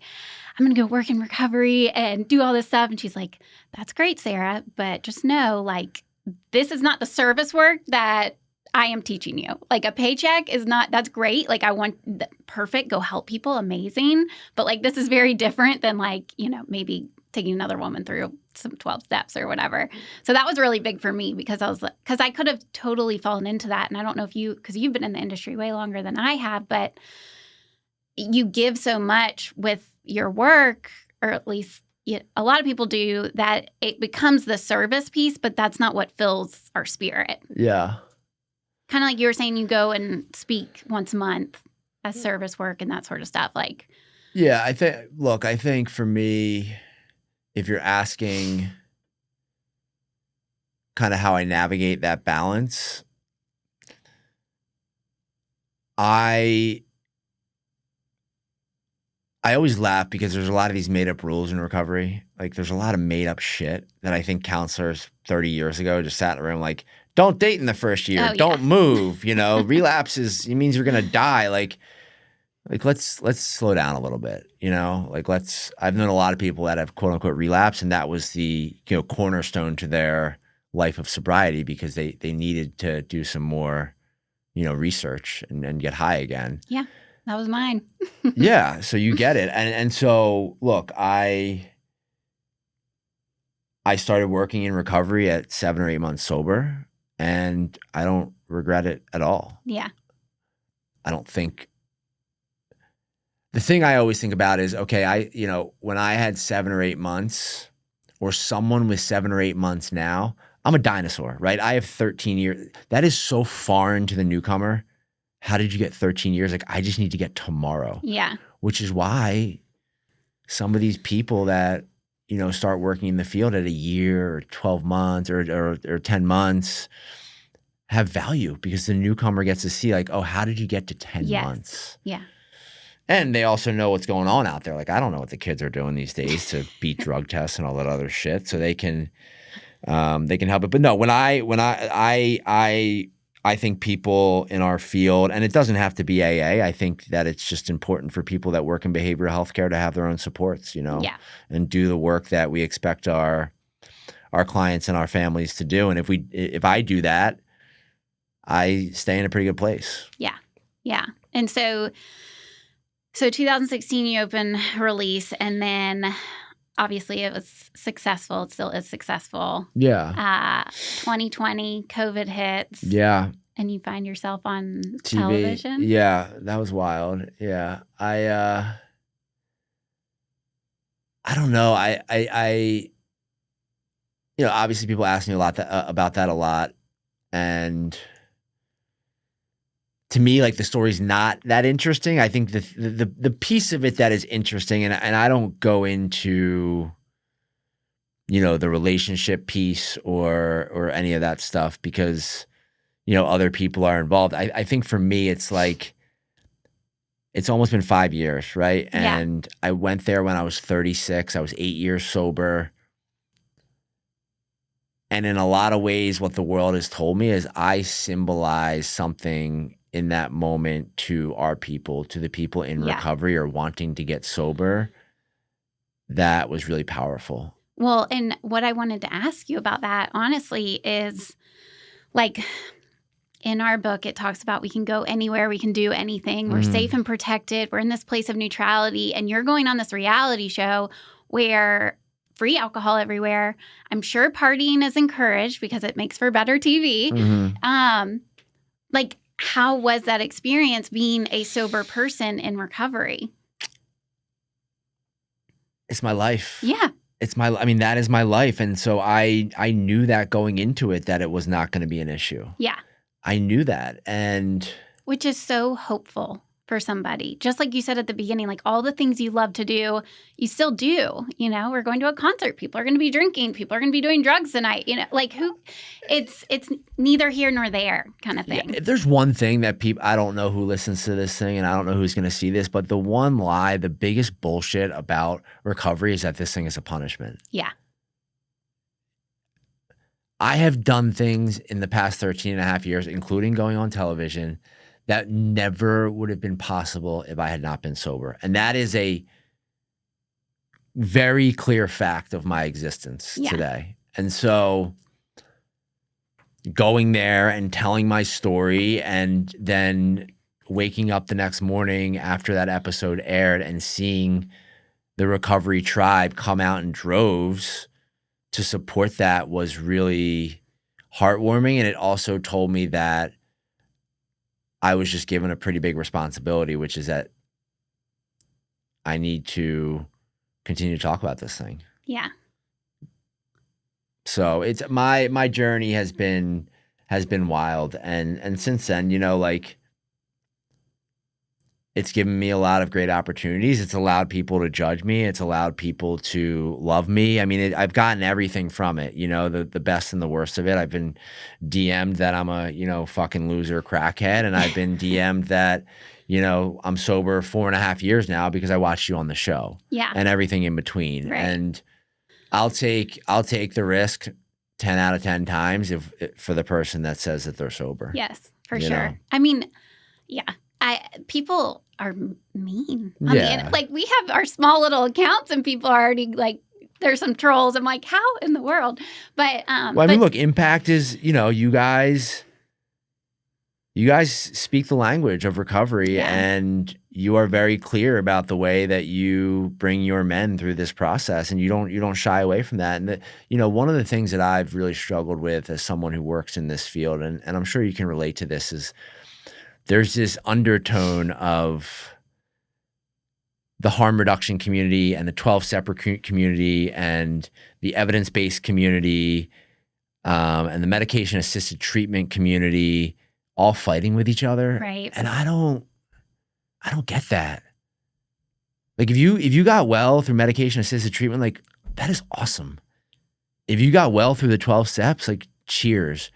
Speaker 1: I'm going to go work in recovery and do all this stuff. And she's like, that's great, Sarah, but just know, like, this is not the service work that I am teaching you. Like, a paycheck is not, that's great. Like, I want perfect, go help people, amazing. But like, this is very different than like, you know, maybe taking another woman through some 12 steps or whatever. So that was really big for me because I could have totally fallen into that. And I don't know if because you've been in the industry way longer than I have, but you give so much with your work, or at least a lot of people do, that it becomes the service piece, but that's not what fills our spirit.
Speaker 2: Yeah.
Speaker 1: Kind of like you were saying, you go and speak once a month as service work and that sort of stuff. Like,
Speaker 2: yeah, I think for me, if you're asking kind of how I navigate that balance, I always laugh because there's a lot of these made up rules in recovery. Like there's a lot of made up shit that I think counselors 30 years ago just sat in a room like, don't date in the first year, don't move, relapses, it means you're going to die. Like let's slow down a little bit, I've known a lot of people that have quote unquote relapsed, and that was the, cornerstone to their life of sobriety because they needed to do some more, research and get high again.
Speaker 1: Yeah. That was mine.
Speaker 2: Yeah. So you get it. And so look, I started working in recovery at 7 or 8 months sober, and I don't regret it at all.
Speaker 1: Yeah.
Speaker 2: I don't think the thing I always think about is, okay, when I had 7 or 8 months, or someone with 7 or 8 months now, I'm a dinosaur, right? I have 13 years. That is so foreign to the newcomer. How did you get 13 years? Like, I just need to get tomorrow.
Speaker 1: Yeah.
Speaker 2: Which is why some of these people that, start working in the field at a year or 12 months or 10 months have value, because the newcomer gets to see like, oh, how did you get to 10 months?
Speaker 1: Yeah.
Speaker 2: And they also know what's going on out there. Like, I don't know what the kids are doing these days to beat drug tests and all that other shit. So they can help it. But no, when I think people in our field, and it doesn't have to be AA, I think that it's just important for people that work in behavioral healthcare to have their own supports, and do the work that we expect our clients and our families to do. And if I do that, I stay in a pretty good place.
Speaker 1: Yeah. Yeah. And so 2016, you open release, and then obviously it was successful. It still is successful.
Speaker 2: Yeah.
Speaker 1: 2020, COVID hits.
Speaker 2: Yeah.
Speaker 1: And you find yourself on
Speaker 2: TV.
Speaker 1: television.
Speaker 2: Yeah. That was wild. Yeah. I don't know. Obviously people ask me about that a lot. And to me, like, the story's not that interesting. I think the piece of it that is interesting, and I don't go into, the relationship piece or any of that stuff because, other people are involved. I think for me, it's like, it's almost been 5 years, right?
Speaker 1: Yeah.
Speaker 2: And I went there when I was 36. I was 8 years sober. And in a lot of ways, what the world has told me is I symbolize something in that moment to our people, to the people in recovery or wanting to get sober, that was really powerful.
Speaker 1: Well, and what I wanted to ask you about that, honestly, is like, in our book, it talks about we can go anywhere, we can do anything, we're safe and protected, we're in this place of neutrality, and you're going on this reality show where free alcohol everywhere. I'm sure partying is encouraged because it makes for better TV. Like, how was that experience being a sober person in recovery?
Speaker 2: It's my life.
Speaker 1: Yeah.
Speaker 2: That is my life. And so I knew that going into it, that it was not going to be an issue.
Speaker 1: Yeah.
Speaker 2: I knew that. And
Speaker 1: which is so hopeful for somebody. Just like you said at the beginning, like, all the things you love to do, you still do. We're going to a concert. People are going to be drinking. People are going to be doing drugs tonight. It's neither here nor there kind of thing.
Speaker 2: Yeah, if there's one thing that I don't know who listens to this thing, and I don't know who's going to see this, but the one lie, the biggest bullshit about recovery is that this thing is a punishment.
Speaker 1: Yeah.
Speaker 2: I have done things in the past 13 and a half years, including going on television, that never would have been possible if I had not been sober. And that is a very clear fact of my existence today. And so going there and telling my story, and then waking up the next morning after that episode aired and seeing the recovery tribe come out in droves to support that was really heartwarming. And it also told me that I was just given a pretty big responsibility, which is that I need to continue to talk about this thing.
Speaker 1: Yeah.
Speaker 2: So it's my journey has been wild. And since then, It's given me a lot of great opportunities. It's allowed people to judge me. It's allowed people to love me. I mean, I've gotten everything from it, the best and the worst of it. I've been DM'd that I'm a, fucking loser crackhead. And I've been DM'd that, I'm sober 4.5 years now because I watched you on the show.
Speaker 1: Yeah.
Speaker 2: And everything in between.
Speaker 1: Right.
Speaker 2: And I'll take the risk 10 out of 10 times for the person that says that they're sober.
Speaker 1: Yes, for sure. I mean, yeah. People are mean on the internet. Like, we have our small little accounts and people are already like, there's some trolls. I'm like, how in the world? But
Speaker 2: well, I mean, look, Impact is, you guys speak the language of recovery, and you are very clear about the way that you bring your men through this process, and you don't shy away from that. And one of the things that I've really struggled with as someone who works in this field, and I'm sure you can relate to this, is there's this undertone of the harm reduction community and the 12-step community and the evidence-based community and the medication-assisted treatment community all fighting with each other.
Speaker 1: Right.
Speaker 2: And I don't get that. Like, if you got well through medication-assisted treatment, like, that is awesome. If you got well through the 12 steps, like, cheers.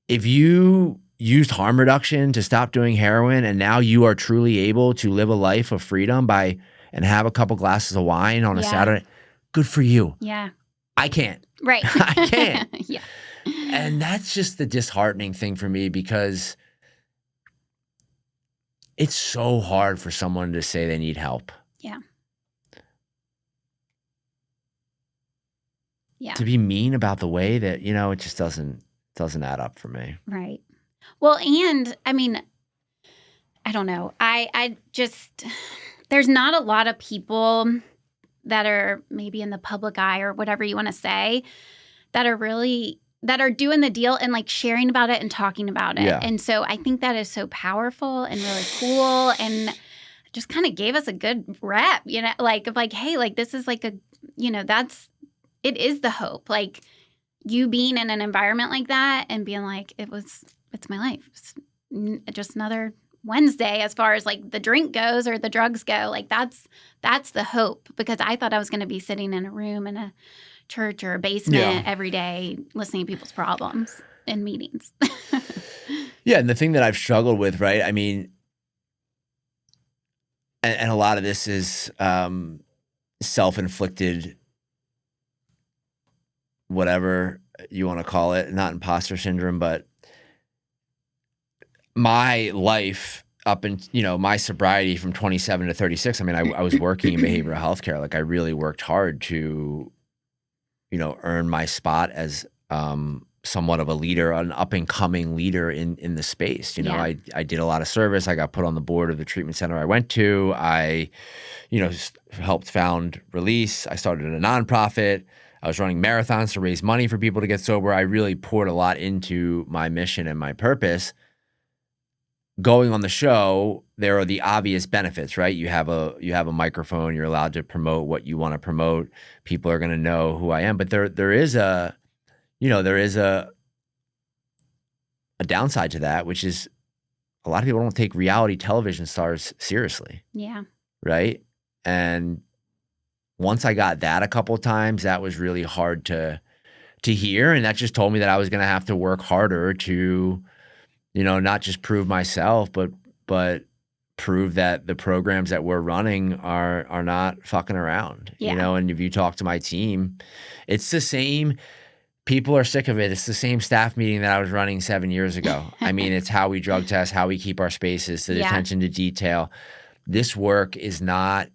Speaker 2: If you used harm reduction to stop doing heroin and now you are truly able to live a life of freedom and have a couple glasses of wine on a Saturday, good for you.
Speaker 1: Yeah.
Speaker 2: I can't.
Speaker 1: Right.
Speaker 2: I can't.
Speaker 1: Yeah.
Speaker 2: And that's just the disheartening thing for me, because it's so hard for someone to say they need help.
Speaker 1: Yeah. Yeah.
Speaker 2: To be mean about the way that, it just doesn't add up for me.
Speaker 1: Right. Well, and I mean, I don't know. I just, there's not a lot of people that are maybe in the public eye or whatever you want to say that are doing the deal and like sharing about it and talking about it.
Speaker 2: Yeah.
Speaker 1: And so I think that is so powerful and really cool, and just kind of gave us a good rep, like, hey, like, this is like it is the hope. Like, you being in an environment like that and being like, it's my life. It's just another Wednesday as far as like the drink goes or the drugs go. Like, that's the hope, because I thought I was going to be sitting in a room in a church or a basement every day listening to people's problems in meetings.
Speaker 2: Yeah. And the thing that I've struggled with, right? I mean, and a lot of this is self-inflicted, whatever you want to call it, not imposter syndrome, but my life up in, my sobriety from 27 to 36. I mean, I was working in behavioral healthcare. Like, I really worked hard to, earn my spot as somewhat of a leader, an up and coming leader in the space. I did a lot of service. I got put on the board of the treatment center I went to. I, helped found Release. I started a nonprofit. I was running marathons to raise money for people to get sober. I really poured a lot into my mission and my purpose. Going on the show, there are the obvious benefits, right? You have a microphone. You're allowed to promote what you want to promote. People are going to know who I am. But there is a downside to that, which is a lot of people don't take reality television stars seriously.
Speaker 1: Yeah.
Speaker 2: Right? And once I got that a couple of times, that was really hard to hear. And that just told me that I was going to have to work harder to, not just prove myself, but prove that the programs that we're running are not fucking around.
Speaker 1: Yeah.
Speaker 2: And if you talk to my team, it's the same. People are sick of it. It's the same staff meeting that I was running 7 years ago. I mean, it's how we drug test, how we keep our spaces, the attention to detail. This work is not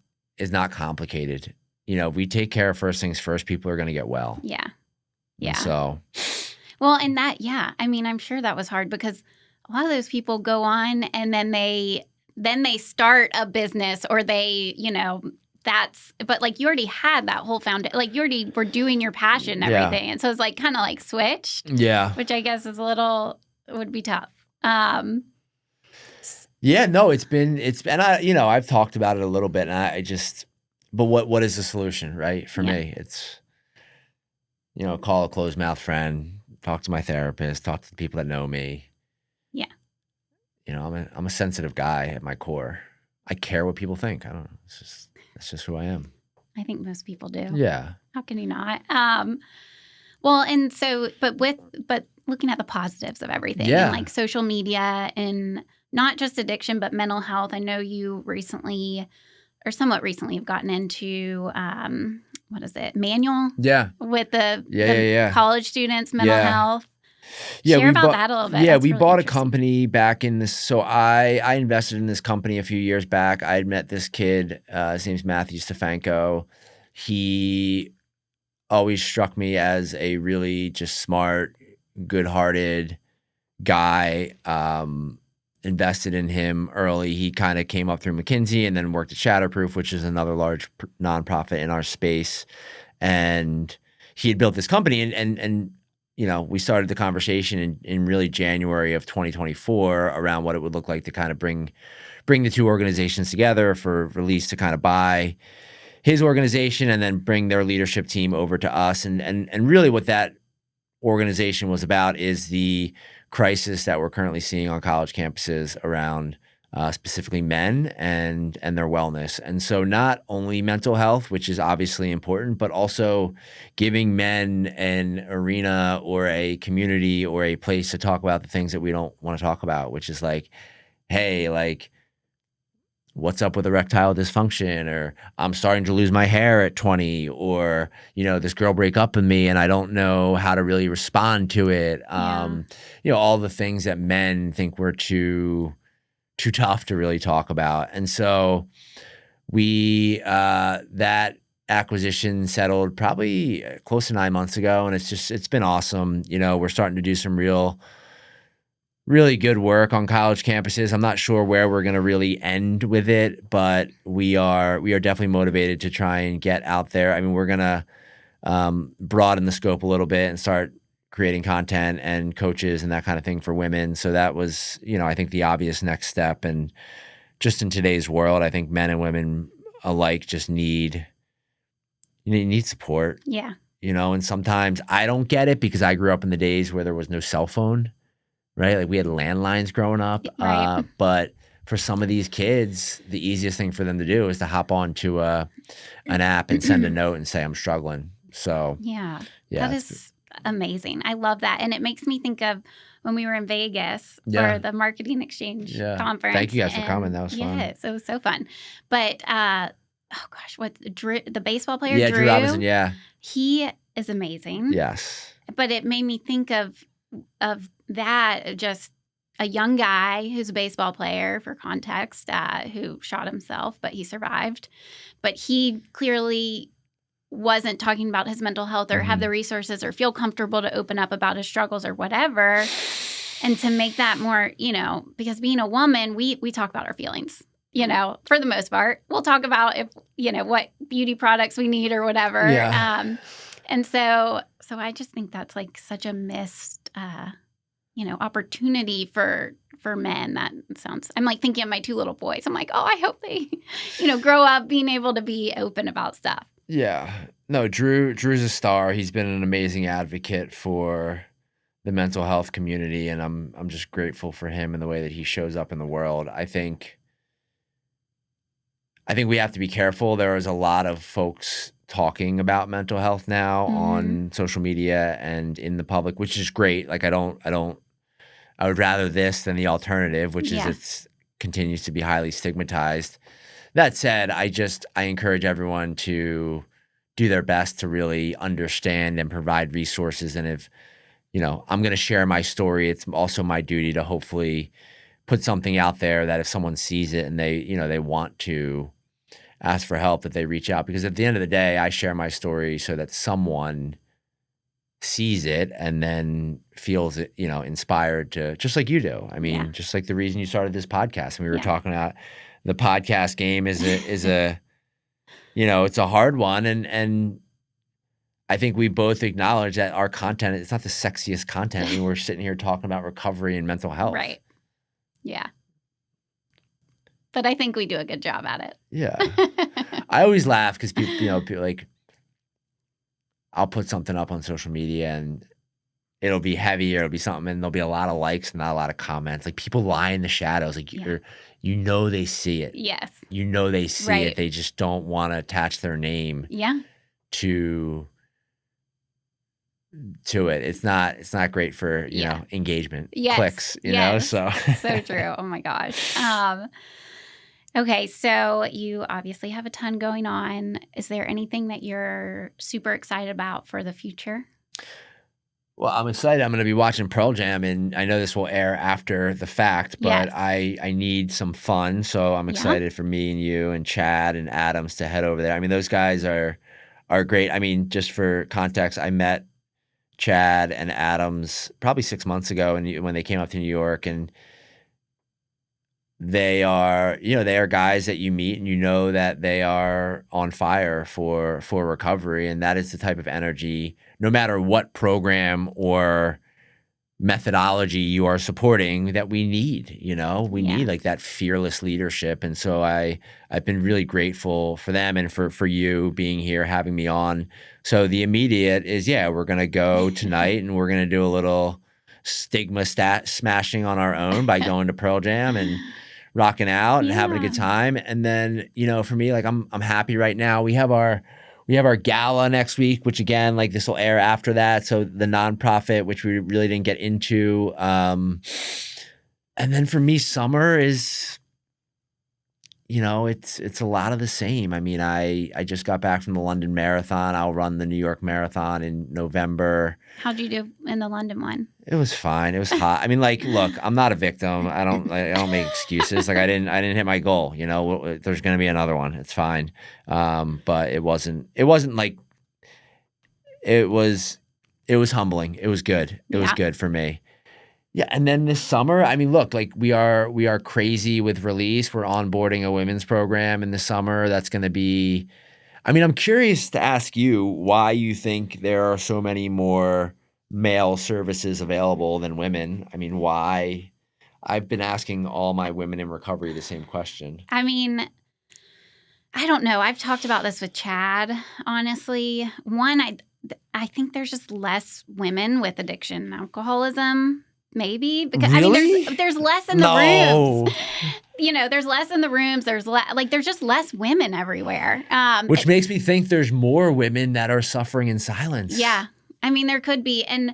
Speaker 2: complicated. If we take care of first things first, people are going to get well.
Speaker 1: Yeah. Yeah.
Speaker 2: And so.
Speaker 1: Well, and that, I'm mean, I'm sure that was hard, because a lot of those people go on and then they start a business, or they, but like, you already had that whole foundation, like, you already were doing your passion and everything. And so it's like kind of like switched. Yeah. Which I guess would be tough.
Speaker 2: Yeah, no, it's been, I've talked about it a little bit, and but what is the solution, right? For me, it's, call a closed mouth friend, talk to my therapist, talk to the people that know me.
Speaker 1: Yeah.
Speaker 2: I'm a sensitive guy at my core. I care what people think. I don't know. That's just who I am.
Speaker 1: I think most people do.
Speaker 2: Yeah.
Speaker 1: How can you not? Well, and so, but looking at the positives of everything,
Speaker 2: Yeah.
Speaker 1: and like social media and not just addiction, but mental health. I know you recently, or somewhat recently, have gotten into what is it, manual?
Speaker 2: Yeah.
Speaker 1: With the college students' mental health.
Speaker 2: Yeah,
Speaker 1: Share about that a little bit.
Speaker 2: Yeah,
Speaker 1: That's
Speaker 2: we
Speaker 1: really
Speaker 2: bought a
Speaker 1: interesting.
Speaker 2: company back in this. So I invested in this company a few years back. I had met this kid. His name's Matthew Stefanko. He always struck me as a really just smart, good-hearted guy. Invested in him early. He kind of came up through McKinsey and then worked at Shatterproof, which is another large nonprofit in our space. And he had built this company, and you know, we started the conversation in really January of 2024 around what it would look like to kind of bring the two organizations together, for Release to kind of buy his organization and then bring their leadership team over to us. And really what that organization was about is the crisis that we're currently seeing on college campuses around specifically men and their wellness. And so not only mental health, which is obviously important, but also giving men an arena or a community or a place to talk about the things that we don't want to talk about, which is like, hey, like, what's up with erectile dysfunction, or I'm starting to lose my hair at 20, or, you know, this girl break up with me and I don't know how to really respond to it. You know, all the things that men think we're too tough to really talk about. And so we, that acquisition settled probably close to 9 months ago. And it's been awesome. You know, we're starting to do some really good work on college campuses. I'm not sure where we're going to really end with it, but we are definitely motivated to try and get out there. I mean, we're going to broaden the scope a little bit and start creating content and coaches and that kind of thing for women. So that was, you know, I think the obvious next step. And just in today's world, I think men and women alike just need support.
Speaker 1: Yeah.
Speaker 2: You know, and sometimes I don't get it because I grew up in the days where there was no cell phone. Right? Like we had landlines growing up.
Speaker 1: Right.
Speaker 2: But for some of these kids, the easiest thing for them to do is to hop on to an app and send a note and say, I'm struggling. So
Speaker 1: yeah, that is amazing. I love that. And it makes me think of when we were in Vegas for the marketing exchange conference.
Speaker 2: Thank you guys for coming. That was fun.
Speaker 1: Yes, it was so fun. But, oh gosh, what, the baseball player,
Speaker 2: Drew Robinson,
Speaker 1: he is amazing.
Speaker 2: Yes.
Speaker 1: But it made me think of that, just a young guy who's a baseball player, for context, who shot himself, but he survived. But he clearly wasn't talking about his mental health or have the resources or feel comfortable to open up about his struggles or whatever. And to make that more, you know, because being a woman, we talk about our feelings, you know, for the most part. We'll talk about if, you know, what beauty products we need or whatever.
Speaker 2: Yeah.
Speaker 1: And so I just think that's like such a missed, you know, opportunity for men. That sounds, I'm like thinking of my two little boys. I'm like, oh, I hope they, you know, grow up being able to be open about stuff.
Speaker 2: Yeah. No, Drew's a star. He's been an amazing advocate for the mental health community, and I'm just grateful for him and the way that he shows up in the world. I think we have to be careful. There is a lot of folks talking about mental health now on social media and in the public, which is great. Like I would rather this than the alternative, which is it continues to be highly stigmatized. That said, I encourage everyone to do their best to really understand and provide resources. And if, you know, I'm going to share my story, it's also my duty to hopefully put something out there that if someone sees it and they, you know, they want to ask for help, that they reach out. Because at the end of the day, I share my story so that someone sees it and then feels it, you know, inspired to, just like you do. I mean, just like the reason you started this podcast. And we were talking about the podcast game is a, you know, it's a hard one. And I think we both acknowledge that our content, it's not the sexiest content. I mean, we're sitting here talking about recovery and mental health.
Speaker 1: Right. Yeah. But I think we do a good job at it.
Speaker 2: Yeah. I always laugh because people like, I'll put something up on social media and it'll be heavy or it'll be something, and there'll be a lot of likes and not a lot of comments. Like, people lie in the shadows. Like,
Speaker 1: Yeah.
Speaker 2: you know they see it.
Speaker 1: Yes.
Speaker 2: You know they see
Speaker 1: Right.
Speaker 2: it. They just don't want to attach their name
Speaker 1: Yeah.
Speaker 2: to it. It's not great for, you know, engagement,
Speaker 1: Yes.
Speaker 2: clicks, you know, so.
Speaker 1: So true. Oh my gosh. Okay, so you obviously have a ton going on. Is there anything that you're super excited about for the future?
Speaker 2: Well, I'm excited. I'm going to be watching Pearl Jam, and I know this will air after the fact, but
Speaker 1: Yes.
Speaker 2: I need some fun, so I'm excited for me and you and Chad and Adams to head over there. I mean, those guys are great. I mean, just for context, I met Chad and Adams probably 6 months ago, and when they came up to New York, and they are guys that you meet and you know that they are on fire for recovery, and that is the type of energy, no matter what program or methodology you are supporting, that we need. We need like that fearless leadership. And so I've been really grateful for them and for you being here, having me on. So the immediate is, we're going to go tonight and we're going to do a little stigma smashing on our own by going to Pearl Jam and rocking out and having a good time. And then, for me, like, I'm happy right now. We have our gala next week, which, again, like, this will air after that. So the nonprofit, which we really didn't get into. And then for me, summer is, it's a lot of the same. I mean, I just got back from the London Marathon. I'll run the New York Marathon in November.
Speaker 1: How'd you do in the London one?
Speaker 2: It was fine. It was hot. I mean, like, look, I'm not a victim. I don't make excuses. Like, I didn't hit my goal. There's going to be another one. It's fine. But it wasn't like, it was humbling. It was good. It was good for me. Yeah. And then this summer, I mean, look, like, we are crazy with release. We're onboarding a women's program in the summer. That's going to be, I mean, I'm curious to ask you why you think there are so many more male services available than women. I mean, why? I've been asking all my women in recovery the same question.
Speaker 1: I mean, I don't know. I've talked about this with Chad, honestly. One, I think there's just less women with addiction and alcoholism, maybe. Because
Speaker 2: really?
Speaker 1: I mean, there's less in the rooms. There's less in the rooms. There's just less women everywhere.
Speaker 2: Which makes me think there's more women that are suffering in silence.
Speaker 1: Yeah. I mean, there could be. And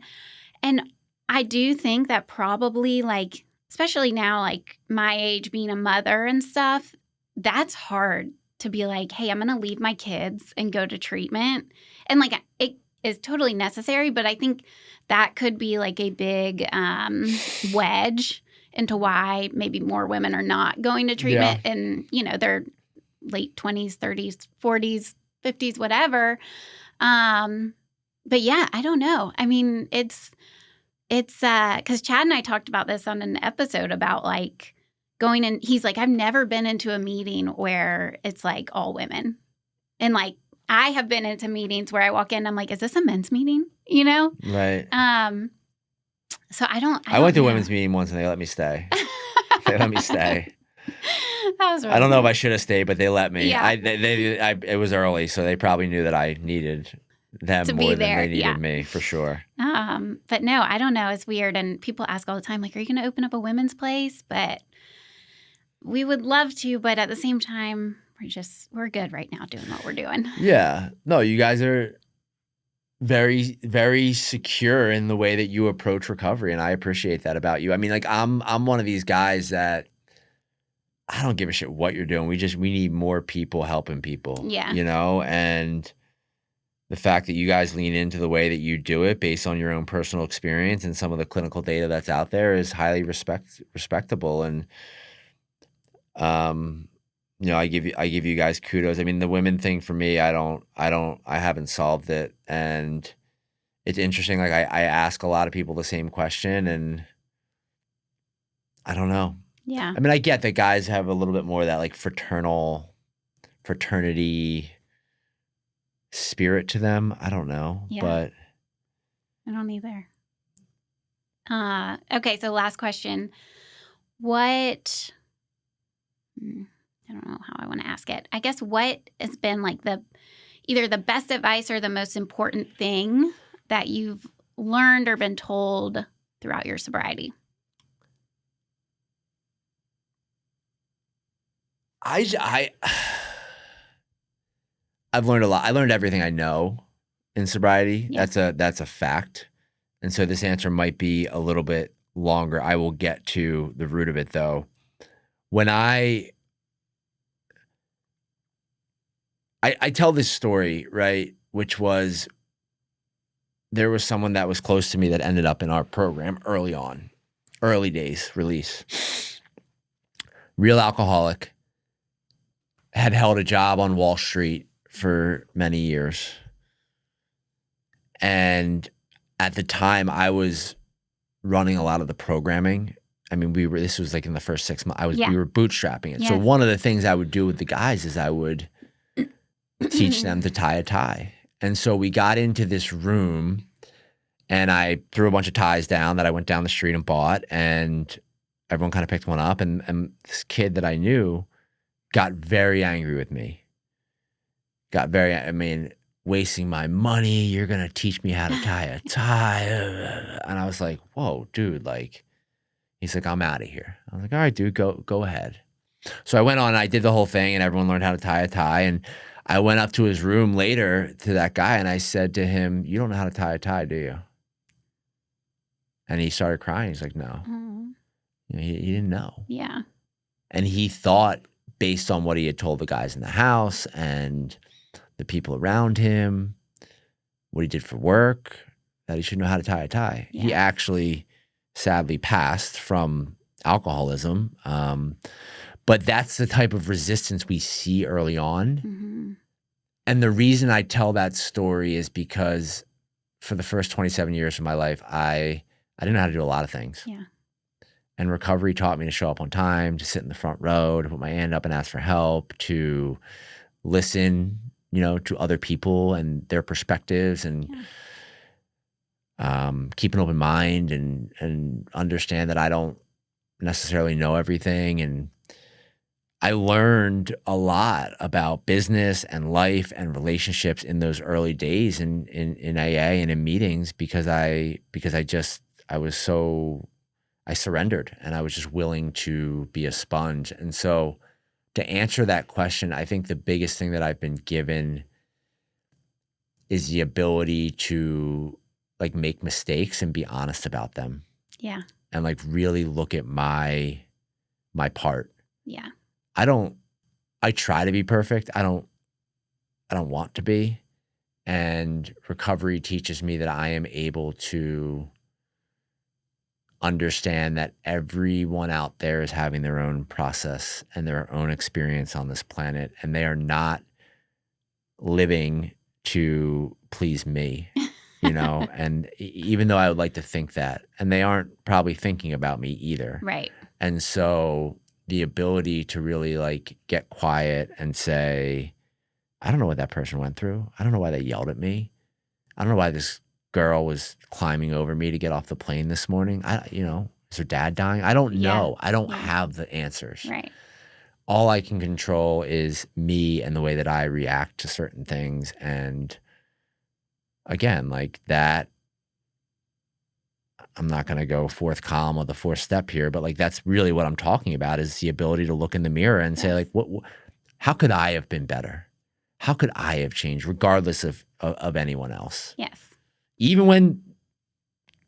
Speaker 1: I do think that probably, like, especially now, like, my age, being a mother and stuff, that's hard to be like, hey, I'm going to leave my kids and go to treatment. And, like, it is totally necessary, but I think that could be, like, a big wedge into why maybe more women are not going to treatment and, their late 20s, 30s, 40s, 50s, whatever. But yeah, I don't know. I mean, it's because Chad and I talked about this on an episode about, like, going in. He's like, I've never been into a meeting where it's like all women. And, like, I have been into meetings where I walk in, I'm like, is this a men's meeting?
Speaker 2: Right.
Speaker 1: So I don't
Speaker 2: I went to a
Speaker 1: know.
Speaker 2: women's meeting once and they let me stay. They let me stay.
Speaker 1: That was really
Speaker 2: I don't know if
Speaker 1: nice.
Speaker 2: I should have stayed, but they let me.
Speaker 1: Yeah.
Speaker 2: It was early, so they probably knew that I needed them
Speaker 1: To
Speaker 2: more
Speaker 1: be
Speaker 2: than
Speaker 1: there,
Speaker 2: they needed me, for sure.
Speaker 1: But no, I don't know. It's weird. And people ask all the time, like, are you going to open up a women's place? But we would love to. But at the same time, we're good right now doing what we're doing.
Speaker 2: Yeah. No, you guys are very, very secure in the way that you approach recovery. And I appreciate that about you. I mean, like, I'm one of these guys that I don't give a shit what you're doing. We need more people helping people.
Speaker 1: Yeah.
Speaker 2: And the fact that you guys lean into the way that you do it based on your own personal experience and some of the clinical data that's out there is highly respectable. And, I give you guys kudos. I mean, the women thing for me, I haven't solved it. And it's interesting. Like, I ask a lot of people the same question and I don't know.
Speaker 1: Yeah.
Speaker 2: I mean, I get that guys have a little bit more of that, like, fraternity spirit to them. I don't know, but
Speaker 1: I don't either. Okay, so last question. What, I don't know how I want to ask it. I guess what has been, like, either the best advice or the most important thing that you've learned or been told throughout your sobriety?
Speaker 2: I've learned a lot. I learned everything I know in sobriety.
Speaker 1: Yeah.
Speaker 2: That's a fact. And so this answer might be a little bit longer. I will get to the root of it though. When I tell this story, right, which was there was someone that was close to me that ended up in our program early days, release. Real alcoholic, had held a job on Wall Street for many years. And at the time I was running a lot of the programming. I mean, this was like in the first 6 months, we were bootstrapping it.
Speaker 1: Yes.
Speaker 2: So one of the things I would do with the guys is I would teach them to tie a tie. And so we got into this room and I threw a bunch of ties down that I went down the street and bought, and everyone kind of picked one up. And this kid that I knew got very angry with me. Wasting my money. You're going to teach me how to tie a tie. And I was like, whoa, dude, like, he's like, I'm out of here. I was like, all right, dude, go ahead. So I went on and I did the whole thing and everyone learned how to tie a tie. And I went up to his room later to that guy and I said to him, you don't know how to tie a tie, do you? And he started crying. He's like, no. He didn't know.
Speaker 1: Yeah.
Speaker 2: And he thought, based on what he had told the guys in the house and the people around him, what he did for work, that he should know how to tie a tie.
Speaker 1: Yeah.
Speaker 2: He actually sadly passed from alcoholism. But that's the type of resistance we see early on.
Speaker 1: Mm-hmm.
Speaker 2: And the reason I tell that story is because for the first 27 years of my life, I didn't know how to do a lot of things.
Speaker 1: Yeah.
Speaker 2: And recovery taught me to show up on time, to sit in the front row, to put my hand up and ask for help, to listen, to other people and their perspectives, and keep an open mind and understand that I don't necessarily know everything. And I learned a lot about business and life and relationships in those early days in AA and in meetings because I surrendered and I was just willing to be a sponge. And so to answer that question, I think the biggest thing that I've been given is the ability to like make mistakes and be honest about them.
Speaker 1: Yeah.
Speaker 2: And like really look at my part.
Speaker 1: Yeah.
Speaker 2: I try to be perfect. I don't want to be. And recovery teaches me that I am able to understand that everyone out there is having their own process and their own experience on this planet, and they are not living to please me, and even though I would like to think that, and they aren't probably thinking about me either.
Speaker 1: Right.
Speaker 2: And so the ability to really like get quiet and say, I don't know what that person went through. I don't know why they yelled at me. I don't know why this girl was climbing over me to get off the plane this morning. Is her dad dying? I don't know. I don't have the answers.
Speaker 1: Right.
Speaker 2: All I can control is me and the way that I react to certain things. And again, like that, I'm not going to go fourth column of the fourth step here, but like that's really what I'm talking about, is the ability to look in the mirror and say like, how could I have been better? How could I have changed regardless of anyone else?
Speaker 1: Yes.
Speaker 2: Even when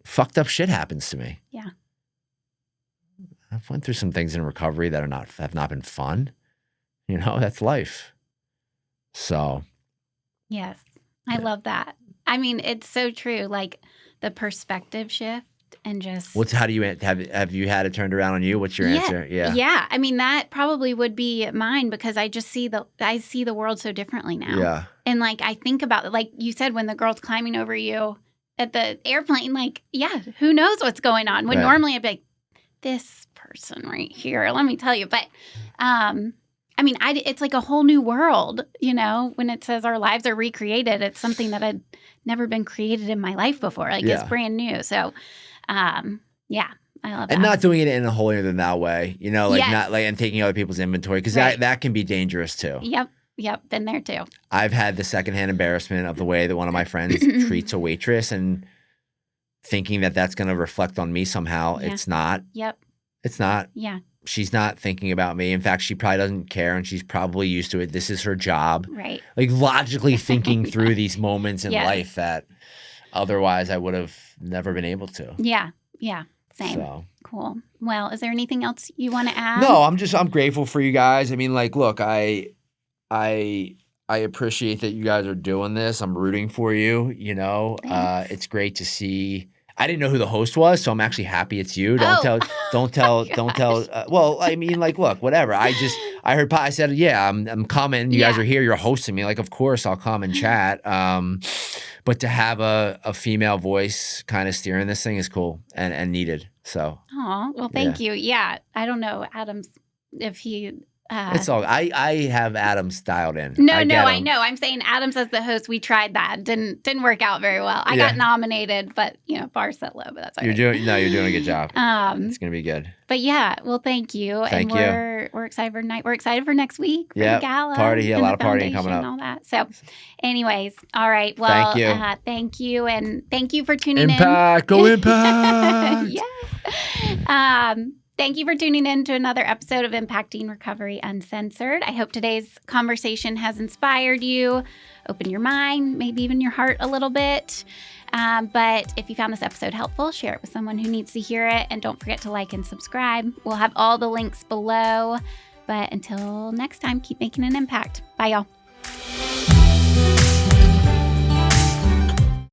Speaker 2: fucked up shit happens to me.
Speaker 1: Yeah.
Speaker 2: I've went through some things in recovery that have not been fun. That's life. So.
Speaker 1: Yes. I love that. I mean, it's so true. Like the perspective shift and just.
Speaker 2: How do you, have you had it turned around on you? What's your answer? Yeah.
Speaker 1: Yeah. I mean, that probably would be mine because I just see the world so differently now.
Speaker 2: Yeah.
Speaker 1: And like, I think about, like you said, when the girl's climbing over you at the airplane, like, who knows what's going on? When normally I'd be like, this person right here, let me tell you. But, I mean, it's like a whole new world, when it says our lives are recreated, it's something that had never been created in my life before. Like it's brand new. So, I love that.
Speaker 2: And not doing it in a holier than thou way,
Speaker 1: Yes.
Speaker 2: not like, and taking other people's inventory, because that can be dangerous too.
Speaker 1: Yep. Been there too.
Speaker 2: I've had the secondhand embarrassment of the way that one of my friends treats a waitress, and thinking that that's going to reflect on me somehow.
Speaker 1: Yeah.
Speaker 2: It's not.
Speaker 1: Yep.
Speaker 2: It's not.
Speaker 1: Yeah.
Speaker 2: She's not thinking about me. In fact, she probably doesn't care, and she's probably used to it. This is her job.
Speaker 1: Right.
Speaker 2: Like logically thinking through these moments in life that otherwise I would have never been able to.
Speaker 1: Yeah. Yeah. Same.
Speaker 2: So.
Speaker 1: Cool. Well, is there anything else you want to add?
Speaker 2: No, I'm grateful for you guys. I mean, like, look, I appreciate that you guys are doing this. I'm rooting for you. You know, it's great to see. I didn't know who the host was, so I'm actually happy it's you. Don't tell. Well, I mean, like, look, whatever. I heard, I said, yeah, I'm coming. You guys are here. You're hosting me. Like, of course I'll come and chat. But to have a female voice kind of steering this thing is cool and needed. So.
Speaker 1: Oh, well, thank you. Yeah. I don't know, Adam's, if he.
Speaker 2: It's all. I have Adams dialed in.
Speaker 1: I know. I'm saying Adams as the host. We tried that. Didn't work out very well. I got nominated, but bar set low. But that's all right.
Speaker 2: You're doing a good job. It's gonna be good.
Speaker 1: But yeah, well, thank you.
Speaker 2: Thank
Speaker 1: you.
Speaker 2: We're
Speaker 1: excited for tonight. We're excited for next week. For the gala
Speaker 2: party. Yeah, a lot of partying
Speaker 1: foundation
Speaker 2: coming up.
Speaker 1: And all that. So, anyways, all right. Well, thank you, and thank you for tuning
Speaker 2: in. Go Impact.
Speaker 1: Yeah. Thank you for tuning in to another episode of Impacting Recovery Uncensored. I hope today's conversation has inspired you, opened your mind, maybe even your heart a little bit. But if you found this episode helpful, share it with someone who needs to hear it. And don't forget to like and subscribe. We'll have all the links below. But until next time, keep making an impact. Bye, y'all.